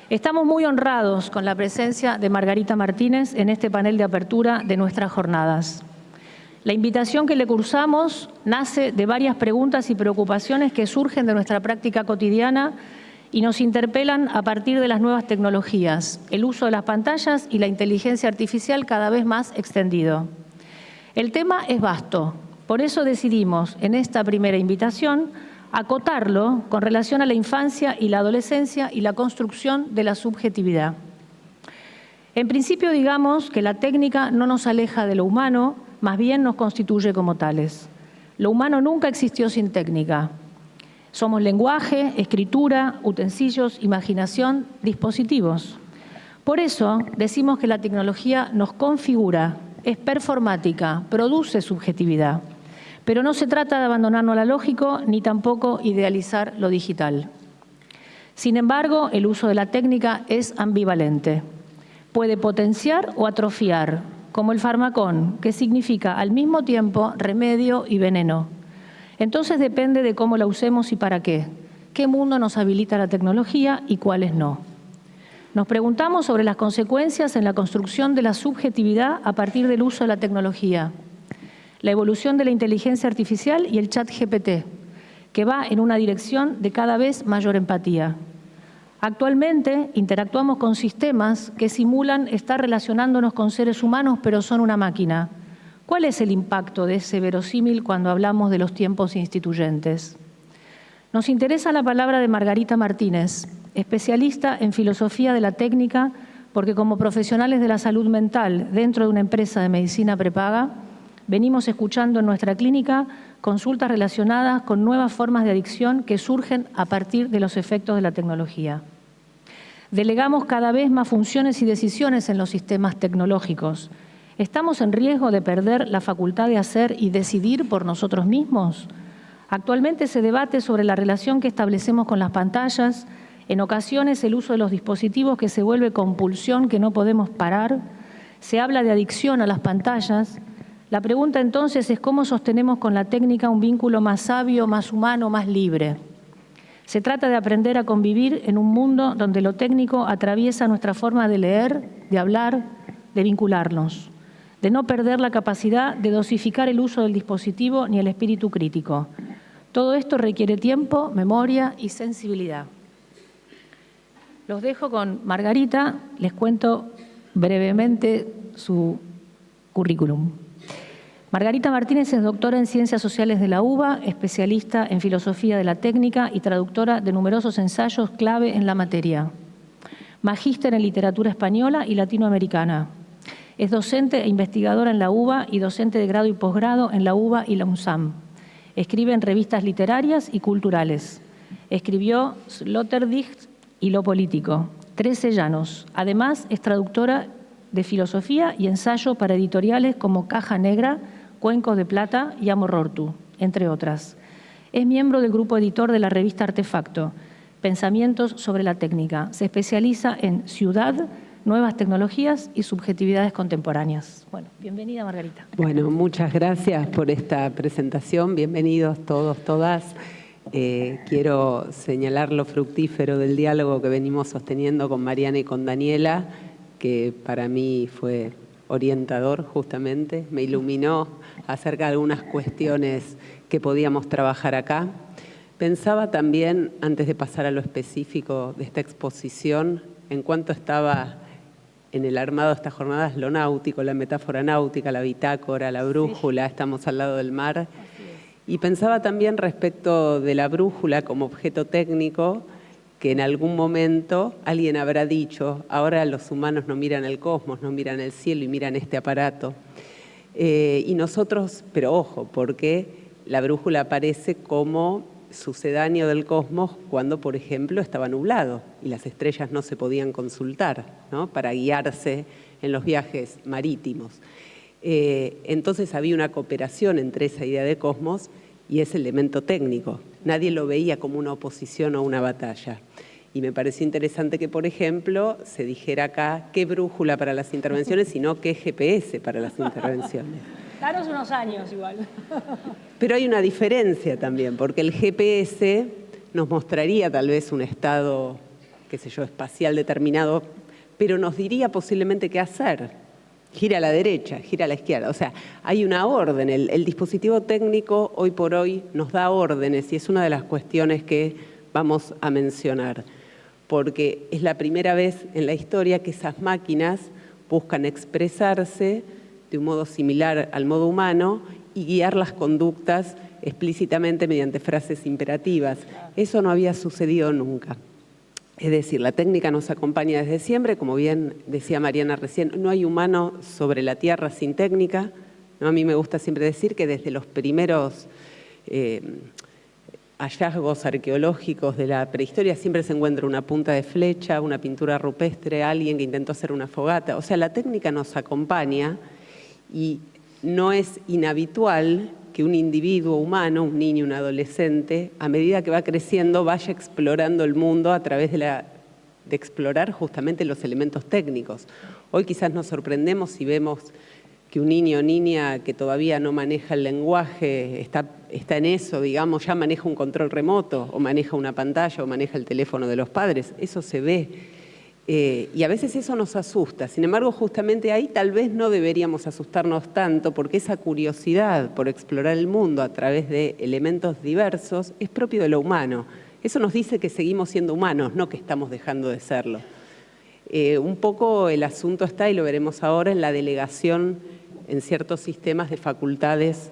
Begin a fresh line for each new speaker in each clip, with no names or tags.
Estamos muy honrados con la presencia de Margarita Martínez en este panel de apertura de nuestras jornadas. La invitación que le cursamos nace de varias preguntas y preocupaciones que surgen de nuestra práctica cotidiana y nos interpelan a partir de las nuevas tecnologías, el uso de las pantallas y la inteligencia artificial cada vez más extendido. El tema es vasto, por eso decidimos en esta primera invitación acotarlo con relación a la infancia y la adolescencia y la construcción de la subjetividad. En principio, digamos que la técnica no nos aleja de lo humano, más bien nos constituye como tales. Lo humano nunca existió sin técnica. Somos lenguaje, escritura, utensilios, imaginación, dispositivos. Por eso decimos que la tecnología nos configura, es performática, produce subjetividad. Pero no se trata de abandonarnos a lo lógico ni tampoco idealizar lo digital. Sin embargo, el uso de la técnica es ambivalente. Puede potenciar o atrofiar, como el farmacón, que significa al mismo tiempo remedio y veneno. Entonces depende de cómo la usemos y para qué. ¿Qué mundo nos habilita la tecnología y cuáles no? Nos preguntamos sobre las consecuencias en la construcción de la subjetividad a partir del uso de la tecnología. La evolución de la inteligencia artificial y el chat GPT, que va en una dirección de cada vez mayor empatía. Actualmente interactuamos con sistemas que simulan estar relacionándonos con seres humanos, pero son una máquina. ¿Cuál es el impacto de ese verosímil cuando hablamos de los tiempos instituyentes? Nos interesa la palabra de Margarita Martínez, especialista en filosofía de la técnica, porque como profesionales de la salud mental dentro de una empresa de medicina prepaga, venimos escuchando en nuestra clínica consultas relacionadas con nuevas formas de adicción que surgen a partir de los efectos de la tecnología. Delegamos cada vez más funciones y decisiones en los sistemas tecnológicos. ¿Estamos en riesgo de perder la facultad de hacer y decidir por nosotros mismos? Actualmente se debate sobre la relación que establecemos con las pantallas, en ocasiones el uso de los dispositivos que se vuelve compulsión que no podemos parar. Se habla de adicción a las pantallas. La pregunta entonces es cómo sostenemos con la técnica un vínculo más sabio, más humano, más libre. Se trata de aprender a convivir en un mundo donde lo técnico atraviesa nuestra forma de leer, de hablar, de vincularnos, de no perder la capacidad de dosificar el uso del dispositivo ni el espíritu crítico. Todo esto requiere tiempo, memoria y sensibilidad. Los dejo con Margarita, les cuento brevemente su currículum. Margarita Martínez es doctora en Ciencias Sociales de la UBA, especialista en Filosofía de la Técnica y traductora de numerosos ensayos clave en la materia. Magíster en Literatura Española y Latinoamericana. Es docente e investigadora en la UBA y docente de grado y posgrado en la UBA y la UNSAM. Escribe en revistas literarias y culturales. Escribió Sloterdijk y Lo Político, 13 llanos. Además, es traductora de filosofía y ensayo para editoriales como Caja Negra, Cuencos de Plata y Amorortu, entre otras. Es miembro del grupo editor de la revista Artefacto, Pensamientos sobre la técnica. Se especializa en ciudad, nuevas tecnologías y subjetividades contemporáneas. Bueno, bienvenida, Margarita.
Bueno, muchas gracias por esta presentación. Bienvenidos todos, todas. Quiero señalar lo fructífero del diálogo que venimos sosteniendo con Mariana y con Daniela, que para mí fue orientador justamente, me iluminó acerca de algunas cuestiones que podíamos trabajar acá. Pensaba también, antes de pasar a lo específico de esta exposición, en cuanto estaba en el armado de estas jornadas, lo náutico, la metáfora náutica, la bitácora, la brújula, estamos al lado del mar. Y pensaba también respecto de la brújula como objeto técnico, que en algún momento alguien habrá dicho, ahora los humanos no miran el cosmos, no miran el cielo y miran este aparato. Y nosotros, pero ojo, porque la brújula aparece como sucedáneo del cosmos cuando, por ejemplo, estaba nublado y las estrellas no se podían consultar, ¿no?, para guiarse en los viajes marítimos. Entonces había una cooperación entre esa idea de cosmos y ese elemento técnico. Nadie lo veía como una oposición o una batalla. Y me pareció interesante que, por ejemplo, se dijera acá qué brújula para las intervenciones, sino qué GPS para las intervenciones.
Danos unos años igual.
Pero hay una diferencia también, porque el GPS nos mostraría tal vez un estado qué sé yo, espacial determinado, pero nos diría posiblemente qué hacer. Gira a la derecha, gira a la izquierda. O sea, hay una orden. El dispositivo técnico hoy por hoy nos da órdenes y es una de las cuestiones que vamos a mencionar, porque es la primera vez en la historia que esas máquinas buscan expresarse de un modo similar al modo humano y guiar las conductas explícitamente mediante frases imperativas. Eso no había sucedido nunca. Es decir, la técnica nos acompaña desde siempre, como bien decía Mariana recién, no hay humano sobre la Tierra sin técnica, ¿no? A mí me gusta siempre decir que desde los primeros hallazgos arqueológicos de la prehistoria siempre se encuentra una punta de flecha, una pintura rupestre, alguien que intentó hacer una fogata. O sea, la técnica nos acompaña y no es inhabitual que un individuo humano, un niño, un adolescente, a medida que va creciendo, vaya explorando el mundo a través de explorar justamente los elementos técnicos. Hoy quizás nos sorprendemos si vemos que un niño o niña que todavía no maneja el lenguaje, está en eso, digamos, ya maneja un control remoto, o maneja una pantalla, o maneja el teléfono de los padres. Eso se ve. Y a veces eso nos asusta. Sin embargo, justamente ahí tal vez no deberíamos asustarnos tanto, porque esa curiosidad por explorar el mundo a través de elementos diversos es propio de lo humano. Eso nos dice que seguimos siendo humanos, no que estamos dejando de serlo. Un poco el asunto está, y lo veremos ahora, en la delegación en ciertos sistemas de facultades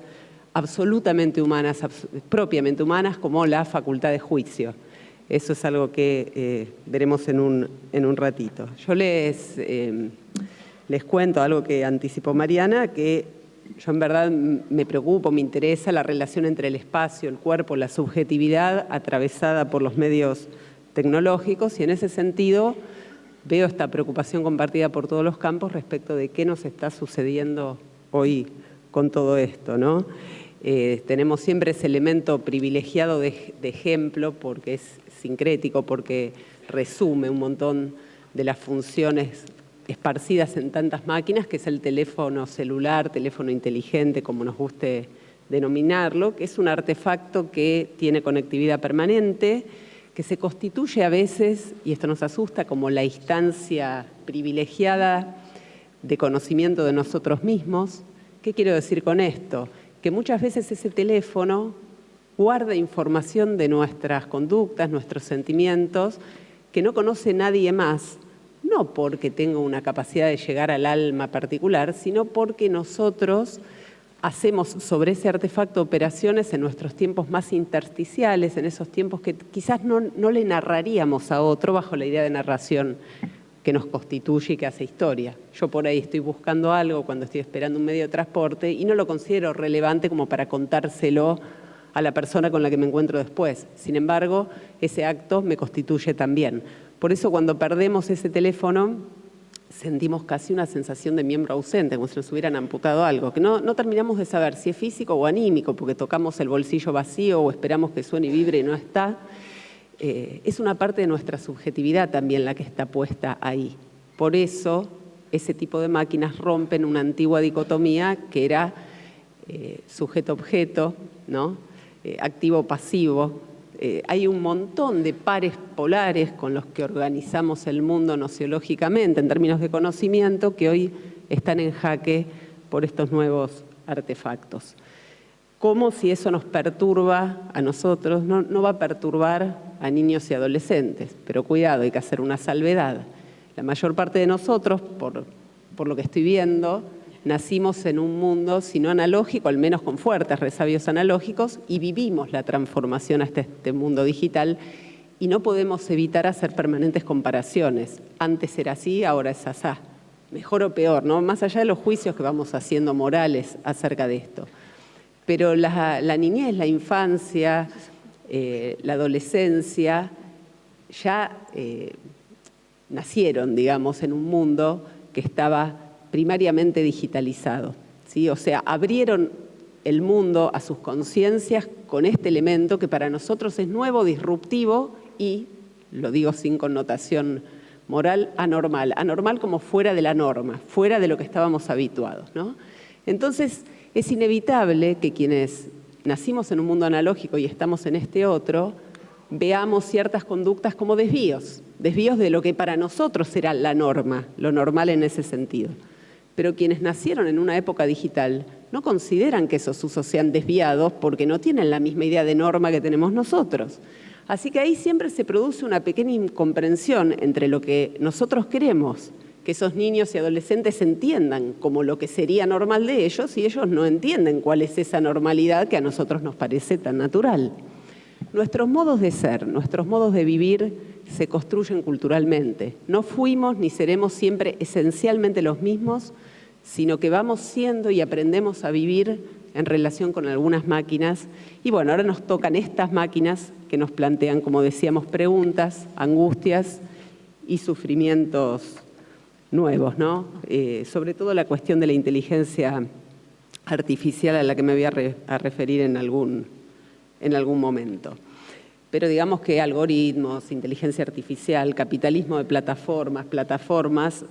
absolutamente humanas, propiamente humanas, como la facultad de juicio. Eso es algo que veremos en un ratito. Yo les cuento algo que anticipó Mariana, que yo en verdad me preocupo, me interesa la relación entre el espacio, el cuerpo, la subjetividad atravesada por los medios tecnológicos, y en ese sentido veo esta preocupación compartida por todos los campos respecto de qué nos está sucediendo hoy con todo esto, ¿no? Tenemos siempre ese elemento privilegiado de ejemplo, porque es sincrético, porque resume un montón de las funciones esparcidas en tantas máquinas, que es el teléfono celular, teléfono inteligente, como nos guste denominarlo, que es un artefacto que tiene conectividad permanente, que se constituye a veces, y esto nos asusta, como la instancia privilegiada de conocimiento de nosotros mismos. ¿Qué quiero decir con esto? Que muchas veces ese teléfono guarda información de nuestras conductas, nuestros sentimientos, que no conoce nadie más, no porque tenga una capacidad de llegar al alma particular, sino porque nosotros hacemos sobre ese artefacto operaciones en nuestros tiempos más intersticiales, en esos tiempos que quizás no le narraríamos a otro bajo la idea de narración que nos constituye y que hace historia. Yo por ahí estoy buscando algo cuando estoy esperando un medio de transporte y no lo considero relevante como para contárselo a la persona con la que me encuentro después. Sin embargo, ese acto me constituye también. Por eso cuando perdemos ese teléfono, sentimos casi una sensación de miembro ausente, como si nos hubieran amputado algo, que no terminamos de saber si es físico o anímico, porque tocamos el bolsillo vacío o esperamos que suene y vibre y no está. Es una parte de nuestra subjetividad también la que está puesta ahí. Por eso, ese tipo de máquinas rompen una antigua dicotomía que era sujeto-objeto, ¿no? Activo-pasivo. Hay un montón de pares polares con los que organizamos el mundo nociológicamente en términos de conocimiento que hoy están en jaque por estos nuevos artefactos. Como si eso nos perturba a nosotros, no va a perturbar a niños y adolescentes, pero cuidado, hay que hacer una salvedad. La mayor parte de nosotros, por lo que estoy viendo, nacimos en un mundo, si no analógico, al menos con fuertes resabios analógicos, y vivimos la transformación hasta este mundo digital, y no podemos evitar hacer permanentes comparaciones. Antes era así, ahora es asá. Mejor o peor, ¿no? Más allá de los juicios que vamos haciendo morales acerca de esto. Pero la niñez, la infancia, la adolescencia, ya nacieron, digamos, en un mundo que estaba primariamente digitalizado, ¿sí? O sea, abrieron el mundo a sus conciencias con este elemento que para nosotros es nuevo, disruptivo y, lo digo sin connotación moral, anormal. Anormal como fuera de la norma, fuera de lo que estábamos habituados, ¿no? Entonces, es inevitable que quienes nacimos en un mundo analógico y estamos en este otro, veamos ciertas conductas como desvíos de lo que para nosotros era la norma, lo normal en ese sentido. Pero quienes nacieron en una época digital no consideran que esos usos sean desviados porque no tienen la misma idea de norma que tenemos nosotros. Así que ahí siempre se produce una pequeña incomprensión entre lo que nosotros queremos, que esos niños y adolescentes entiendan como lo que sería normal de ellos, y ellos no entienden cuál es esa normalidad que a nosotros nos parece tan natural. Nuestros modos de ser, nuestros modos de vivir se construyen culturalmente. No fuimos ni seremos siempre esencialmente los mismos, sino que vamos siendo y aprendemos a vivir en relación con algunas máquinas. Y bueno, ahora nos tocan estas máquinas que nos plantean, como decíamos, preguntas, angustias y sufrimientos nuevos, ¿no? Sobre todo la cuestión de la inteligencia artificial a la que me voy a referir en algún momento. Pero digamos que algoritmos, inteligencia artificial, capitalismo de plataformas,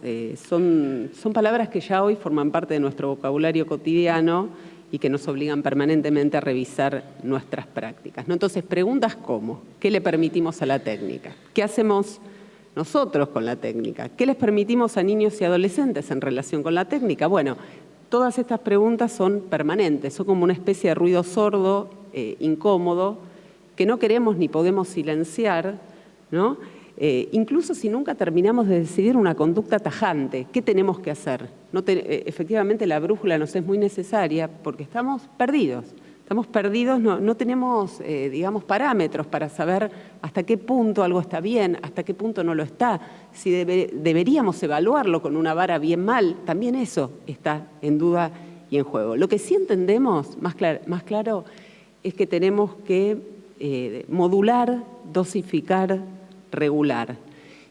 son palabras que ya hoy forman parte de nuestro vocabulario cotidiano y que nos obligan permanentemente a revisar nuestras prácticas, ¿no? Entonces, preguntas como, ¿qué le permitimos a la técnica? ¿Qué hacemos nosotros con la técnica? ¿Qué les permitimos a niños y adolescentes en relación con la técnica? Bueno, todas estas preguntas son permanentes, son como una especie de ruido sordo, incómodo, que no queremos ni podemos silenciar, ¿no? Incluso si nunca terminamos de decidir una conducta tajante, ¿qué tenemos que hacer? Efectivamente la brújula nos es muy necesaria porque estamos perdidos, no tenemos, digamos, parámetros para saber hasta qué punto algo está bien, hasta qué punto no lo está, si deberíamos evaluarlo con una vara bien mal, también eso está en duda y en juego. Lo que sí entendemos, más claro, es que tenemos que modular, dosificar, regular.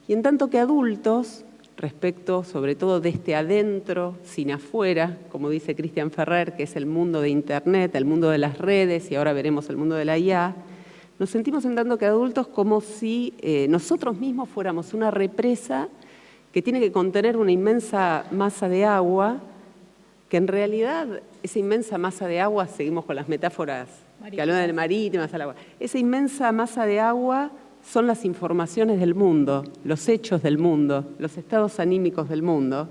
Y en tanto que adultos, respecto sobre todo de este adentro sin afuera, como dice Cristian Ferrer, que es el mundo de Internet, el mundo de las redes y ahora veremos el mundo de la IA, nos sentimos en tanto que adultos como si nosotros mismos fuéramos una represa que tiene que contener una inmensa masa de agua, que en realidad esa inmensa masa de agua, seguimos con las metáforas que hablan de marítimas al agua, esa inmensa masa de agua son las informaciones del mundo, los hechos del mundo, los estados anímicos del mundo,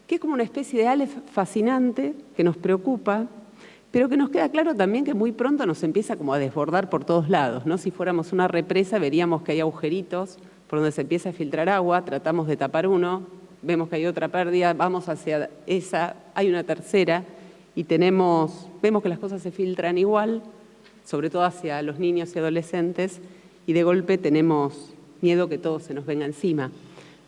que es como una especie de Aleph fascinante que nos preocupa, pero que nos queda claro también que muy pronto nos empieza como a desbordar por todos lados, ¿no? Si fuéramos una represa veríamos que hay agujeritos por donde se empieza a filtrar agua, tratamos de tapar uno, vemos que hay otra pérdida, vamos hacia esa, hay una tercera y vemos que las cosas se filtran igual, sobre todo hacia los niños y adolescentes, y de golpe tenemos miedo que todo se nos venga encima,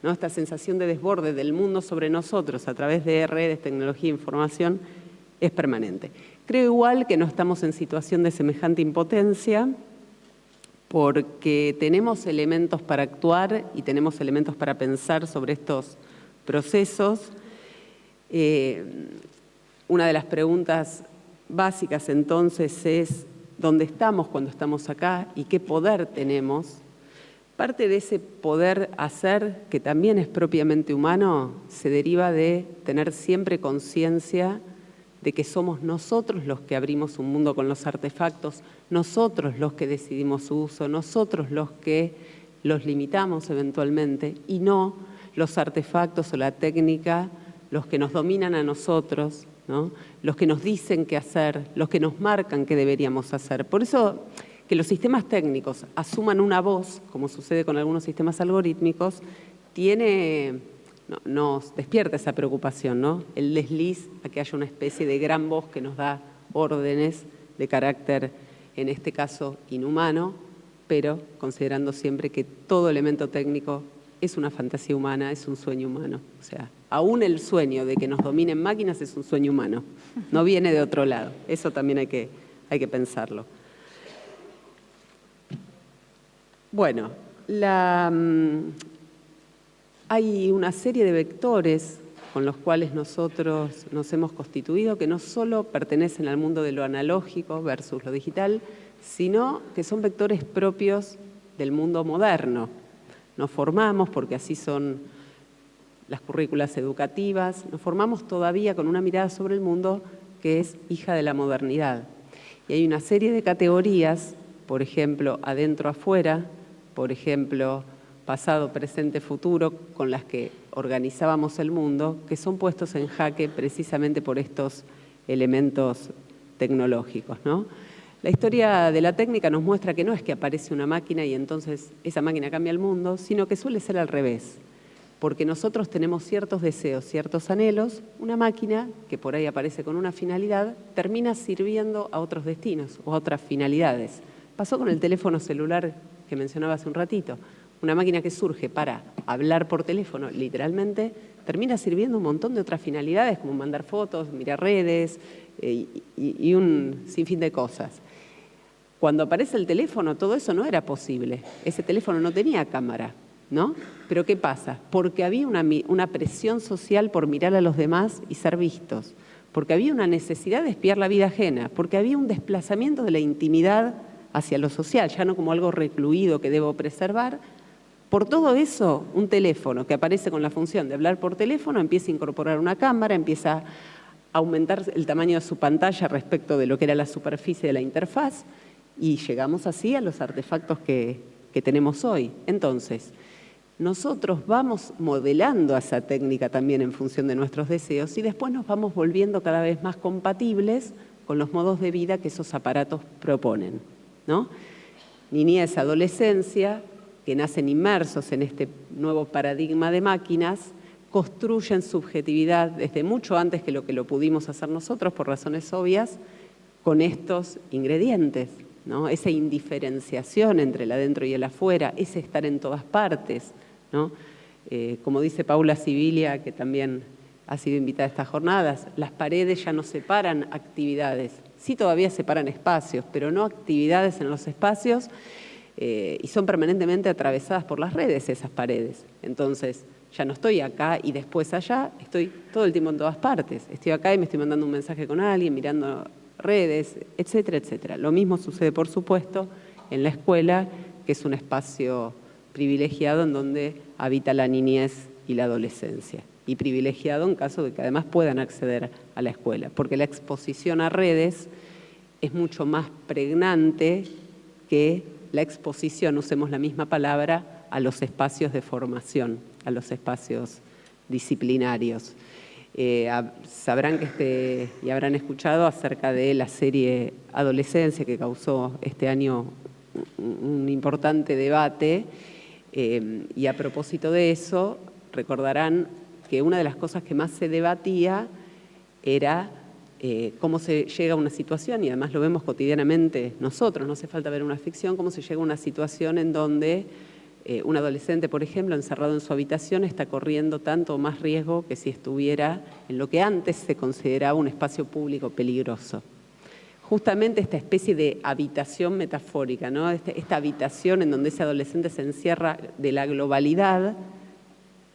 ¿no? Esta sensación de desborde del mundo sobre nosotros a través de redes, tecnología e información es permanente. Creo igual que no estamos en situación de semejante impotencia porque tenemos elementos para actuar y tenemos elementos para pensar sobre estos procesos. Una de las preguntas básicas entonces es ¿dónde estamos cuando estamos acá y qué poder tenemos? Parte de ese poder hacer, que también es propiamente humano, se deriva de tener siempre conciencia de que somos nosotros los que abrimos un mundo con los artefactos, nosotros los que decidimos su uso, nosotros los que los limitamos eventualmente y no los artefactos o la técnica los que nos dominan a nosotros, ¿no? Los que nos dicen qué hacer, los que nos marcan qué deberíamos hacer. Por eso que los sistemas técnicos asuman una voz, como sucede con algunos sistemas algorítmicos, nos despierta esa preocupación, ¿no? El desliz a que haya una especie de gran voz que nos da órdenes de carácter, en este caso, inhumano, pero considerando siempre que todo elemento técnico es una fantasía humana, es un sueño humano. O sea, aún el sueño de que nos dominen máquinas es un sueño humano, no viene de otro lado. Eso también hay que pensarlo. Bueno, hay una serie de vectores con los cuales nosotros nos hemos constituido que no solo pertenecen al mundo de lo analógico versus lo digital, sino que son vectores propios del mundo moderno. Nos formamos, porque así son las currículas educativas, nos formamos todavía con una mirada sobre el mundo que es hija de la modernidad. Y hay una serie de categorías por ejemplo, adentro, afuera, por ejemplo, pasado, presente, futuro, con las que organizábamos el mundo, que son puestos en jaque precisamente por estos elementos tecnológicos, ¿no? La historia de la técnica nos muestra que no es que aparece una máquina y entonces esa máquina cambia el mundo, sino que suele ser al revés, porque nosotros tenemos ciertos deseos, ciertos anhelos, una máquina que por ahí aparece con una finalidad, termina sirviendo a otros destinos o a otras finalidades. Pasó con el teléfono celular que mencionaba hace un ratito. Una máquina que surge para hablar por teléfono, literalmente, termina sirviendo un montón de otras finalidades, como mandar fotos, mirar redes y un sinfín de cosas. Cuando aparece el teléfono, todo eso no era posible. Ese teléfono no tenía cámara, ¿no? Pero ¿qué pasa? Porque había una presión social por mirar a los demás y ser vistos, porque había una necesidad de espiar la vida ajena, porque había un desplazamiento de la intimidad hacia lo social, ya no como algo recluido que debo preservar. Por todo eso, un teléfono que aparece con la función de hablar por teléfono empieza a incorporar una cámara, empieza a aumentar el tamaño de su pantalla respecto de lo que era la superficie de la interfaz y llegamos así a los artefactos que tenemos hoy. Entonces, nosotros vamos modelando esa técnica también en función de nuestros deseos y después nos vamos volviendo cada vez más compatibles con los modos de vida que esos aparatos proponen, ¿no? Niñez, adolescencia, que nacen inmersos en este nuevo paradigma de máquinas, construyen subjetividad desde mucho antes que lo pudimos hacer nosotros, por razones obvias, con estos ingredientes, ¿no? Esa indiferenciación entre el adentro y el afuera, ese estar en todas partes, ¿no? Como dice Paula Sibilia, que también ha sido invitada a estas jornadas, las paredes ya no separan actividades, sí todavía separan espacios, pero no actividades en los espacios, y son permanentemente atravesadas por las redes esas paredes. Entonces, ya no estoy acá y después allá, estoy todo el tiempo en todas partes. Estoy acá y me estoy mandando un mensaje con alguien, mirando redes, etcétera, etcétera. Lo mismo sucede, por supuesto, en la escuela, que es un espacio privilegiado en donde habita la niñez y la adolescencia. Y privilegiado en caso de que además puedan acceder a la escuela, porque la exposición a redes es mucho más pregnante que la exposición, usemos la misma palabra, a los espacios de formación, a los espacios disciplinarios. Sabrán y habrán escuchado acerca de la serie Adolescencia, que causó este año un importante debate, y a propósito de eso, recordarán que una de las cosas que más se debatía era cómo se llega a una situación, y además lo vemos cotidianamente nosotros, no hace falta ver una ficción, cómo se llega a una situación en donde un adolescente, por ejemplo, encerrado en su habitación, está corriendo tanto o más riesgo que si estuviera en lo que antes se consideraba un espacio público peligroso. Justamente esta especie de habitación metafórica, ¿no? Esta habitación en donde ese adolescente se encierra de la globalidad,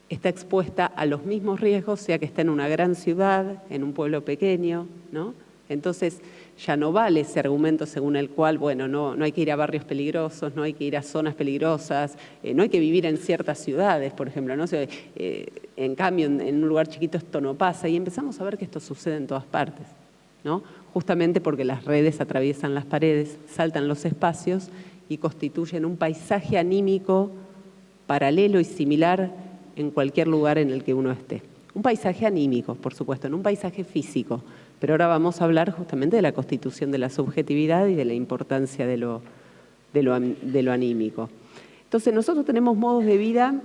está expuesta a los mismos riesgos, sea que está en una gran ciudad, en un pueblo pequeño, ¿no? Entonces, ya no vale ese argumento según el cual, bueno, no hay que ir a barrios peligrosos, no hay que ir a zonas peligrosas, no hay que vivir en ciertas ciudades, por ejemplo, ¿no? En cambio, en un lugar chiquito esto no pasa, y empezamos a ver que esto sucede en todas partes, ¿no? Justamente porque las redes atraviesan las paredes, saltan los espacios y constituyen un paisaje anímico paralelo y similar en cualquier lugar en el que uno esté. Un paisaje anímico, por supuesto, no un paisaje físico, pero ahora vamos a hablar justamente de la constitución de la subjetividad y de la importancia de lo anímico. Entonces, nosotros tenemos modos de vida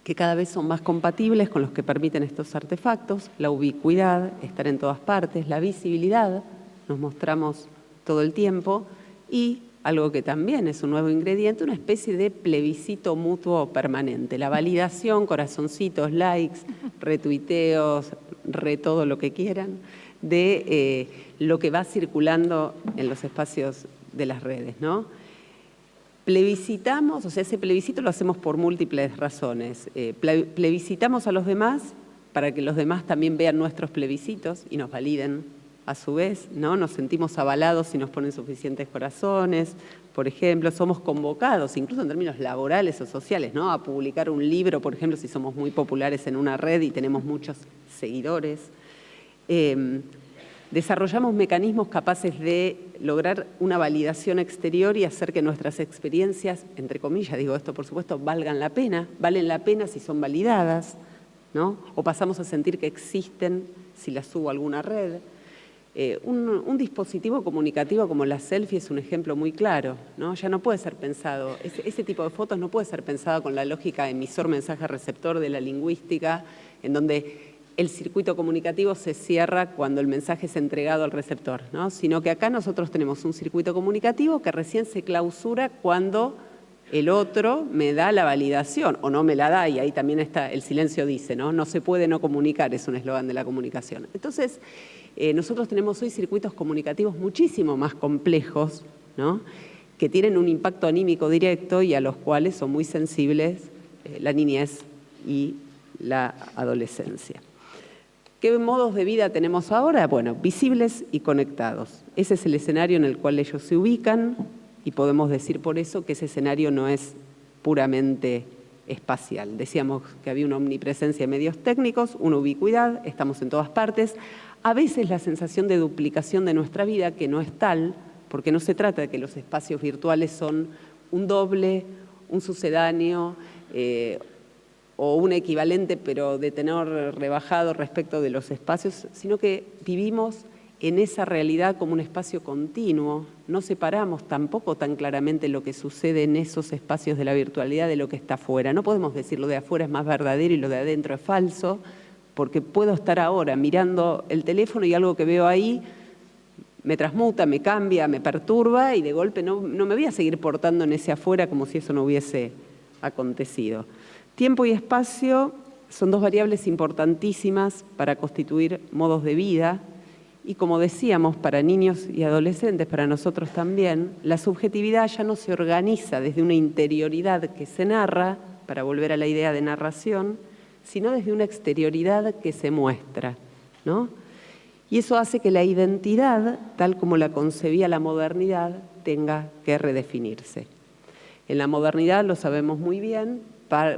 que cada vez son más compatibles con los que permiten estos artefactos, la ubicuidad, estar en todas partes, la visibilidad, nos mostramos todo el tiempo, y algo que también es un nuevo ingrediente, una especie de plebiscito mutuo permanente. La validación, corazoncitos, likes, retuiteos, todo lo que quieran, de lo que va circulando en los espacios de las redes, ¿no? Plebiscitamos, o sea, ese plebiscito lo hacemos por múltiples razones. Plebiscitamos a los demás para que los demás también vean nuestros plebiscitos y nos validen a su vez, ¿no? Nos sentimos avalados si nos ponen suficientes corazones, por ejemplo, somos convocados, incluso en términos laborales o sociales, ¿no? A publicar un libro, por ejemplo, si somos muy populares en una red y tenemos muchos seguidores. Desarrollamos mecanismos capaces de lograr una validación exterior y hacer que nuestras experiencias, entre comillas, digo esto por supuesto, valgan la pena, valen la pena si son validadas, ¿no? O pasamos a sentir que existen si las subo a alguna red. Un dispositivo comunicativo como la selfie es un ejemplo muy claro, ¿no? Ya no puede ser pensado, ese tipo de fotos no puede ser pensado con la lógica emisor-mensaje-receptor de la lingüística, en donde el circuito comunicativo se cierra cuando el mensaje es entregado al receptor, ¿no? Sino que acá nosotros tenemos un circuito comunicativo que recién se clausura cuando el otro me da la validación o no me la da, y ahí también está, el silencio dice, ¿no? No se puede no comunicar, es un eslogan de la comunicación. Entonces, nosotros tenemos hoy circuitos comunicativos muchísimo más complejos, ¿no? Que tienen un impacto anímico directo y a los cuales son muy sensibles la niñez y la adolescencia. ¿Qué modos de vida tenemos ahora? Bueno, visibles y conectados. Ese es el escenario en el cual ellos se ubican y podemos decir por eso que ese escenario no es puramente espacial. Decíamos que había una omnipresencia de medios técnicos, una ubicuidad, estamos en todas partes. A veces la sensación de duplicación de nuestra vida, que no es tal, porque no se trata de que los espacios virtuales son un doble, un sucedáneo, o un equivalente pero de tenor rebajado respecto de los espacios, sino que vivimos en esa realidad como un espacio continuo, no separamos tampoco tan claramente lo que sucede en esos espacios de la virtualidad de lo que está afuera. No podemos decir lo de afuera es más verdadero y lo de adentro es falso, porque puedo estar ahora mirando el teléfono y algo que veo ahí me transmuta, me cambia, me perturba y de golpe no me voy a seguir portando en ese afuera como si eso no hubiese acontecido. Tiempo y espacio son dos variables importantísimas para constituir modos de vida y, como decíamos, para niños y adolescentes, para nosotros también, la subjetividad ya no se organiza desde una interioridad que se narra, para volver a la idea de narración, sino desde una exterioridad que se muestra, ¿no? Y eso hace que la identidad, tal como la concebía la modernidad, tenga que redefinirse. En la modernidad, lo sabemos muy bien,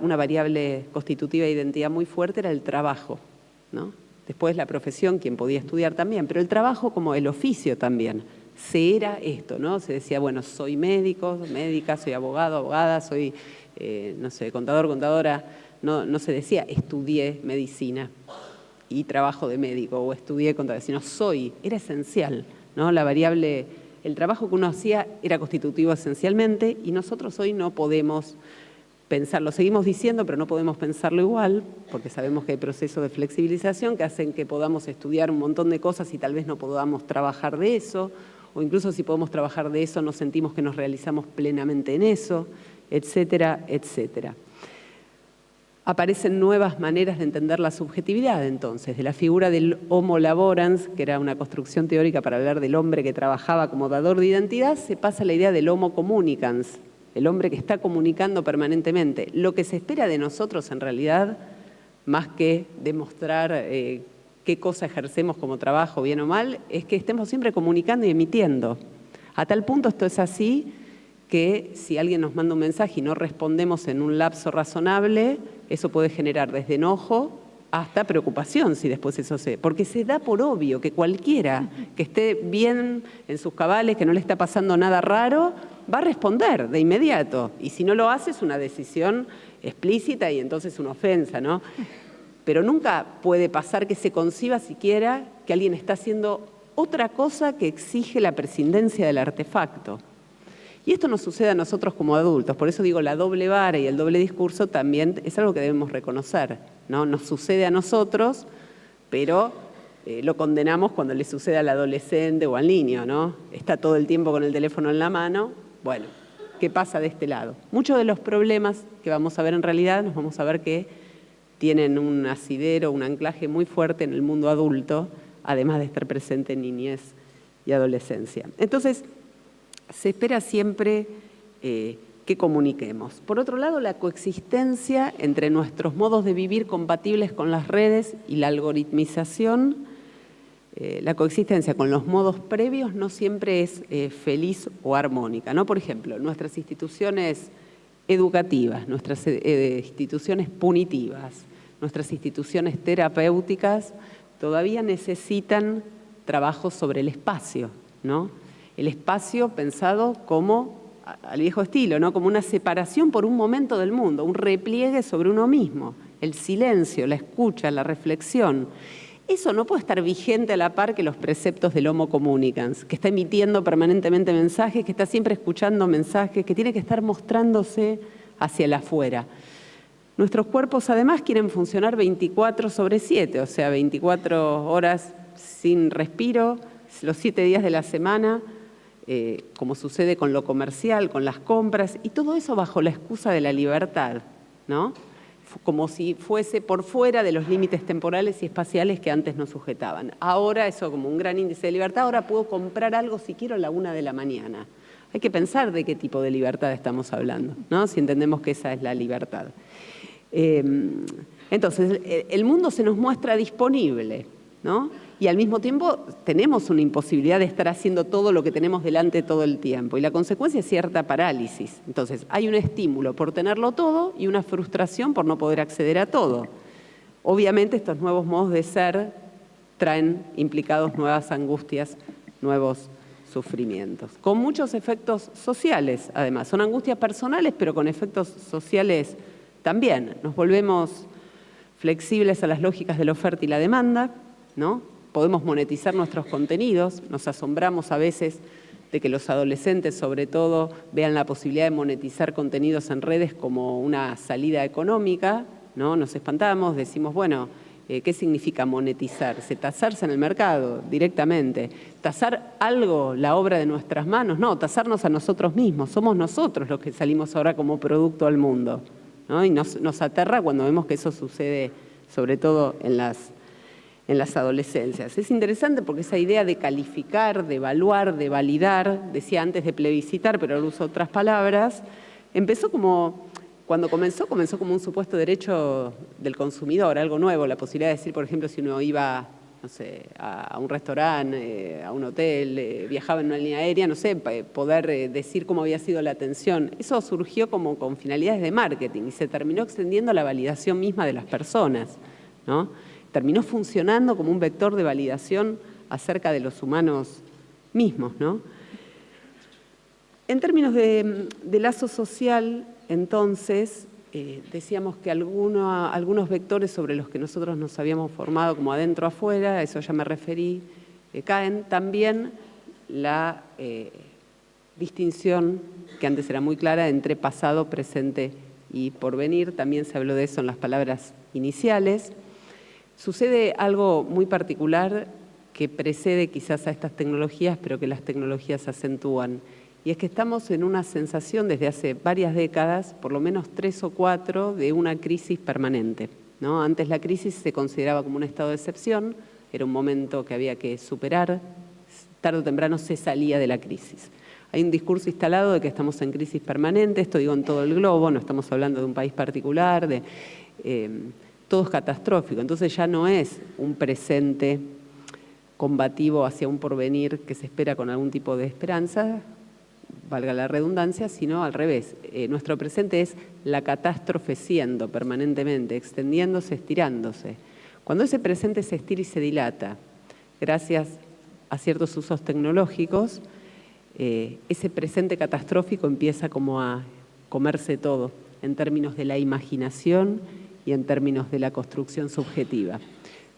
una variable constitutiva de identidad muy fuerte era el trabajo, ¿no? Después la profesión, quien podía estudiar también, pero el trabajo como el oficio también. Se era esto, ¿no? Se decía, bueno, soy médico, médica, soy abogado, abogada, soy, no sé, contador, contadora. No se decía, estudié medicina y trabajo de médico, o estudié contador, sino soy, era esencial, ¿no? La variable, el trabajo que uno hacía era constitutivo esencialmente y nosotros hoy no podemos pensarlo, seguimos diciendo, pero no podemos pensarlo igual, porque sabemos que hay procesos de flexibilización que hacen que podamos estudiar un montón de cosas y tal vez no podamos trabajar de eso, o incluso si podemos trabajar de eso, no sentimos que nos realizamos plenamente en eso, etcétera, etcétera. Aparecen nuevas maneras de entender la subjetividad, entonces, de la figura del homo laborans, que era una construcción teórica para hablar del hombre que trabajaba como dador de identidad, se pasa a la idea del homo communicans, el hombre que está comunicando permanentemente. Lo que se espera de nosotros, en realidad, más que demostrar qué cosa ejercemos como trabajo, bien o mal, es que estemos siempre comunicando y emitiendo. A tal punto esto es así que si alguien nos manda un mensaje y no respondemos en un lapso razonable, eso puede generar desde enojo hasta preocupación, si después eso se... Porque se da por obvio que cualquiera que esté bien en sus cabales, que no le está pasando nada raro, va a responder de inmediato. Y si no lo hace, es una decisión explícita y entonces una ofensa, ¿no? Pero nunca puede pasar que se conciba siquiera que alguien está haciendo otra cosa que exige la prescindencia del artefacto. Y esto nos sucede a nosotros como adultos, por eso digo, la doble vara y el doble discurso también es algo que debemos reconocer, ¿no? Nos sucede a nosotros, pero lo condenamos cuando le sucede al adolescente o al niño, ¿no? Está todo el tiempo con el teléfono en la mano. Bueno, ¿qué pasa de este lado? Muchos de los problemas que vamos a ver en realidad, nos vamos a ver que tienen un asidero, un anclaje muy fuerte en el mundo adulto, además de estar presente en niñez y adolescencia. Entonces, se espera siempre que comuniquemos. Por otro lado, la coexistencia entre nuestros modos de vivir compatibles con las redes y la algoritmización, la coexistencia con los modos previos no siempre es feliz o armónica, ¿no? Por ejemplo, nuestras instituciones educativas, nuestras instituciones punitivas, nuestras instituciones terapéuticas todavía necesitan trabajos sobre el espacio, ¿no? El espacio pensado como, al viejo estilo, ¿no? Como una separación por un momento del mundo, un repliegue sobre uno mismo, el silencio, la escucha, la reflexión. Eso no puede estar vigente a la par que los preceptos del Homo Communicans, que está emitiendo permanentemente mensajes, que está siempre escuchando mensajes, que tiene que estar mostrándose hacia el afuera. Nuestros cuerpos además quieren funcionar 24/7, o sea, 24 horas sin respiro, los 7 días de la semana, como sucede con lo comercial, con las compras, y todo eso bajo la excusa de la libertad, ¿no? Como si fuese por fuera de los límites temporales y espaciales que antes nos sujetaban. Ahora, eso como un gran índice de libertad, ahora puedo comprar algo si quiero a la 1 de la mañana. Hay que pensar de qué tipo de libertad estamos hablando, ¿no? Si entendemos que esa es la libertad. Entonces, el mundo se nos muestra disponible, ¿no? Y al mismo tiempo tenemos una imposibilidad de estar haciendo todo lo que tenemos delante todo el tiempo. Y la consecuencia es cierta parálisis. Entonces, hay un estímulo por tenerlo todo y una frustración por no poder acceder a todo. Obviamente, estos nuevos modos de ser traen implicados nuevas angustias, nuevos sufrimientos, con muchos efectos sociales, además. Son angustias personales, pero con efectos sociales también. Nos volvemos flexibles a las lógicas de la oferta y la demanda, ¿no? Podemos monetizar nuestros contenidos, nos asombramos a veces de que los adolescentes, sobre todo, vean la posibilidad de monetizar contenidos en redes como una salida económica, ¿no? Nos espantamos, decimos, bueno, ¿qué significa monetizar? Tasarse en el mercado directamente. ¿Tasar algo, la obra de nuestras manos? No, tasarnos a nosotros mismos. Somos nosotros los que salimos ahora como producto al mundo, ¿no? Y nos aterra cuando vemos que eso sucede, sobre todo en las adolescencias. Es interesante porque esa idea de calificar, de evaluar, de validar, decía antes de plebiscitar, pero ahora uso otras palabras, empezó como, cuando comenzó como un supuesto derecho del consumidor, algo nuevo, la posibilidad de decir, por ejemplo, si uno iba, no sé, a un restaurante, a un hotel, viajaba en una línea aérea, no sé, poder decir cómo había sido la atención. Eso surgió como con finalidades de marketing y se terminó extendiendo a la validación misma de las personas, ¿no? Terminó funcionando como un vector de validación acerca de los humanos mismos, ¿no? En términos de lazo social, entonces, decíamos que algunos vectores sobre los que nosotros nos habíamos formado como adentro afuera, a eso ya me referí, caen. También la distinción, que antes era muy clara, entre pasado, presente y porvenir. También se habló de eso en las palabras iniciales. Sucede algo muy particular que precede quizás a estas tecnologías, pero que las tecnologías acentúan. Y es que estamos en una sensación desde hace varias décadas, por lo menos 3 o 4, de una crisis permanente, ¿no? Antes la crisis se consideraba como un estado de excepción, era un momento que había que superar, tarde o temprano se salía de la crisis. Hay un discurso instalado de que estamos en crisis permanente, esto digo en todo el globo, no estamos hablando de un país particular, todo es catastrófico, entonces ya no es un presente combativo hacia un porvenir que se espera con algún tipo de esperanza, valga la redundancia, sino al revés. Nuestro presente es la catástrofe siendo permanentemente, extendiéndose, estirándose. Cuando ese presente se estira y se dilata, gracias a ciertos usos tecnológicos, ese presente catastrófico empieza como a comerse todo, en términos de la imaginación y en términos de la construcción subjetiva.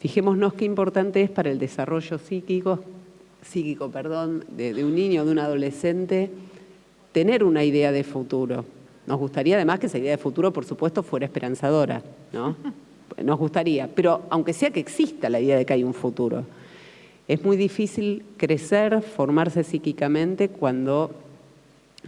Fijémonos qué importante es para el desarrollo psíquico, de un niño o de un adolescente, tener una idea de futuro. Nos gustaría además que esa idea de futuro, por supuesto, fuera esperanzadora, ¿no? Nos gustaría, pero aunque sea que exista la idea de que hay un futuro, es muy difícil crecer, formarse psíquicamente cuando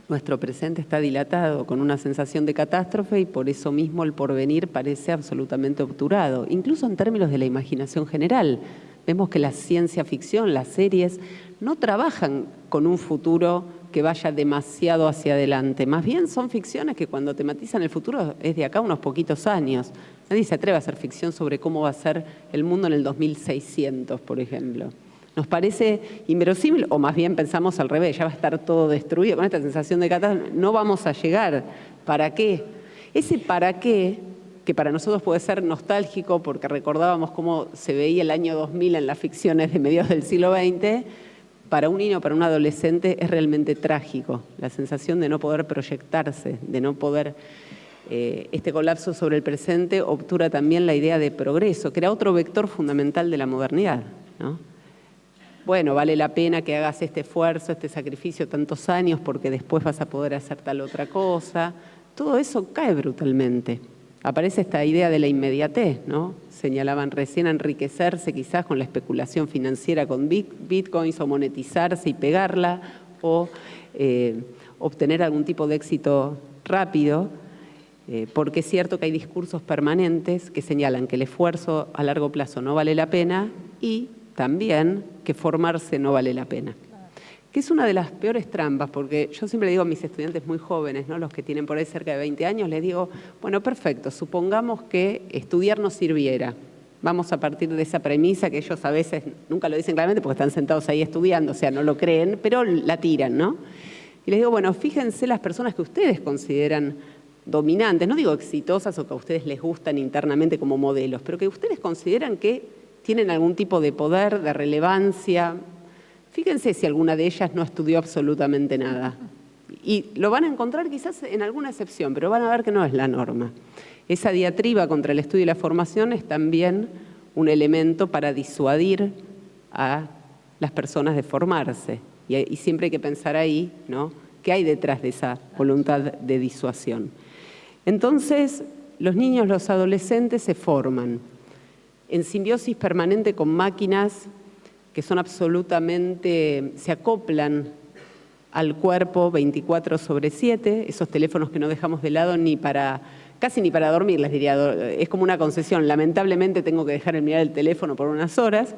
nuestro presente está dilatado con una sensación de catástrofe y por eso mismo el porvenir parece absolutamente obturado, incluso en términos de la imaginación general. Vemos que la ciencia ficción, las series, no trabajan con un futuro que vaya demasiado hacia adelante. Más bien son ficciones que cuando tematizan el futuro es de acá unos poquitos años. Nadie se atreve a hacer ficción sobre cómo va a ser el mundo en el 2600, por ejemplo. Nos parece inverosímil, o más bien pensamos al revés, ya va a estar todo destruido. Con esta sensación de catástrofe no vamos a llegar. ¿Para qué? Ese para qué que para nosotros puede ser nostálgico porque recordábamos cómo se veía el año 2000 en las ficciones de mediados del siglo XX, para un niño, para un adolescente es realmente trágico. La sensación de no poder proyectarse, de no poder... este colapso sobre el presente obtura también la idea de progreso, que era otro vector fundamental de la modernidad, ¿no? Bueno, vale la pena que hagas este esfuerzo, este sacrificio tantos años porque después vas a poder hacer tal otra cosa. Todo eso cae brutalmente. Aparece esta idea de la inmediatez, ¿no? Señalaban recién enriquecerse quizás con la especulación financiera con bitcoins o monetizarse y pegarla o obtener algún tipo de éxito rápido, porque es cierto que hay discursos permanentes que señalan que el esfuerzo a largo plazo no vale la pena y también que formarse no vale la pena. Que es una de las peores trampas, porque yo siempre digo a mis estudiantes muy jóvenes, ¿no? Los que tienen por ahí cerca de 20 años, les digo, bueno, perfecto, supongamos que estudiar nos sirviera. Vamos a partir de esa premisa que ellos a veces nunca lo dicen claramente porque están sentados ahí estudiando, o sea, no lo creen, pero la tiran, ¿no? Y les digo, bueno, fíjense las personas que ustedes consideran dominantes, no digo exitosas o que a ustedes les gustan internamente como modelos, pero que ustedes consideran que tienen algún tipo de poder, de relevancia. Fíjense si alguna de ellas no estudió absolutamente nada. Y lo van a encontrar quizás en alguna excepción, pero van a ver que no es la norma. Esa diatriba contra el estudio y la formación es también un elemento para disuadir a las personas de formarse. Y siempre hay que pensar ahí, ¿no? ¿Qué hay detrás de esa voluntad de disuasión? Entonces, los niños, los adolescentes se forman en simbiosis permanente con máquinas que son absolutamente, se acoplan al cuerpo 24/7, esos teléfonos que no dejamos de lado casi ni para dormir, les diría, es como una concesión. Lamentablemente tengo que dejar de mirar el teléfono por unas horas.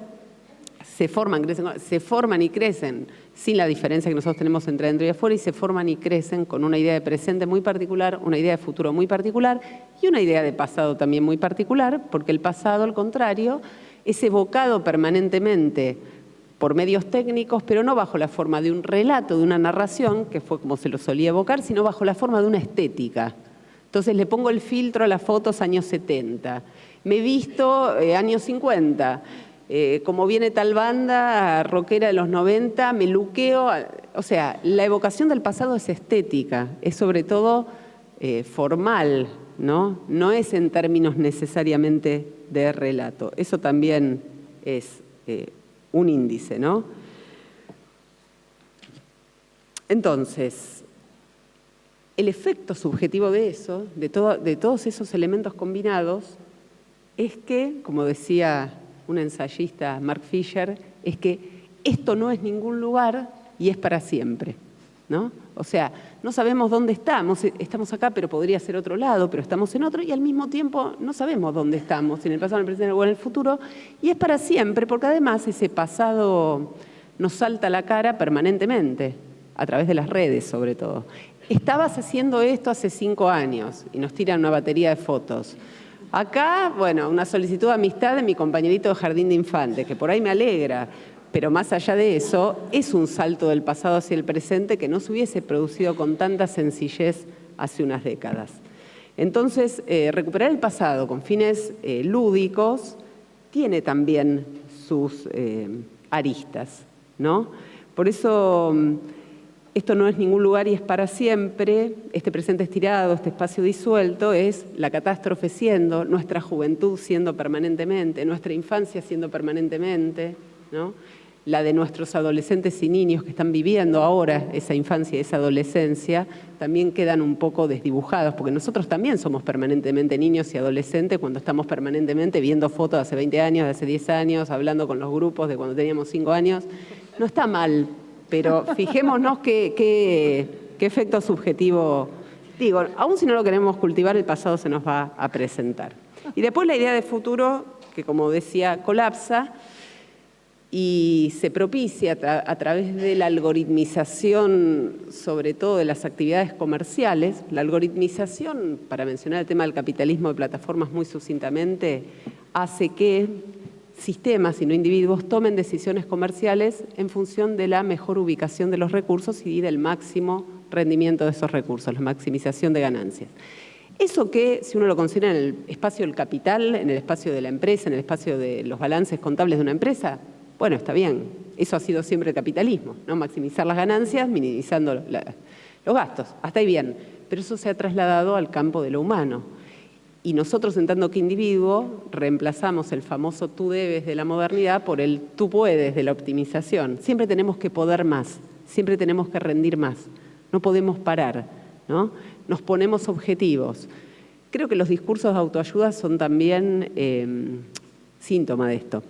Se forman y crecen sin la diferencia que nosotros tenemos entre adentro y afuera, y se forman y crecen con una idea de presente muy particular, una idea de futuro muy particular y una idea de pasado también muy particular, porque el pasado, al contrario, es evocado permanentemente por medios técnicos, pero no bajo la forma de un relato, de una narración, que fue como se lo solía evocar, sino bajo la forma de una estética. Entonces le pongo el filtro a las fotos años 70, me he visto años 50, como viene tal banda rockera de los 90, me luqueo. O sea, la evocación del pasado es estética, es sobre todo formal, ¿no? No es en términos necesariamente de relato. Eso también es un índice, ¿no? Entonces, el efecto subjetivo de eso, de todos esos elementos combinados, es que, como decía un ensayista, Mark Fisher, es que esto no es ningún lugar y es para siempre, ¿no? O sea, no sabemos dónde estamos acá, pero podría ser otro lado, pero estamos en otro, y al mismo tiempo no sabemos dónde estamos, en el pasado, en el presente o en el futuro, y es para siempre, porque además ese pasado nos salta a la cara permanentemente, a través de las redes sobre todo. Estabas haciendo esto hace 5 años y nos tiran una batería de fotos. Acá, bueno, una solicitud de amistad de mi compañerito de jardín de infantes, que por ahí me alegra, pero más allá de eso, es un salto del pasado hacia el presente que no se hubiese producido con tanta sencillez hace unas décadas. Entonces, recuperar el pasado con fines lúdicos tiene también sus aristas, ¿no? Por eso, esto no es ningún lugar y es para siempre. Este presente estirado, este espacio disuelto, es la catástrofe siendo, nuestra juventud siendo permanentemente, nuestra infancia siendo permanentemente, ¿no? La de nuestros adolescentes y niños que están viviendo ahora esa infancia y esa adolescencia, también quedan un poco desdibujados, porque nosotros también somos permanentemente niños y adolescentes cuando estamos permanentemente viendo fotos de hace 20 años, de hace 10 años, hablando con los grupos de cuando teníamos 5 años. No está mal, pero fijémonos qué efecto subjetivo, digo, aún si no lo queremos cultivar, el pasado se nos va a presentar. Y después la idea de futuro, que como decía, colapsa, y se propicia a través de la algoritmización, sobre todo de las actividades comerciales. La algoritmización, para mencionar el tema del capitalismo de plataformas muy sucintamente, hace que sistemas y no individuos tomen decisiones comerciales en función de la mejor ubicación de los recursos y del máximo rendimiento de esos recursos, la maximización de ganancias. Eso que, si uno lo considera en el espacio del capital, en el espacio de la empresa, en el espacio de los balances contables de una empresa, bueno, está bien. Eso ha sido siempre el capitalismo, ¿no? Maximizar las ganancias, minimizando los gastos. Hasta ahí bien. Pero eso se ha trasladado al campo de lo humano. Y nosotros, en tanto que individuo, reemplazamos el famoso tú debes de la modernidad por el tú puedes de la optimización. Siempre tenemos que poder más, siempre tenemos que rendir más. No podemos parar, ¿no? Nos ponemos objetivos. Creo que los discursos de autoayuda son también síntoma de esto,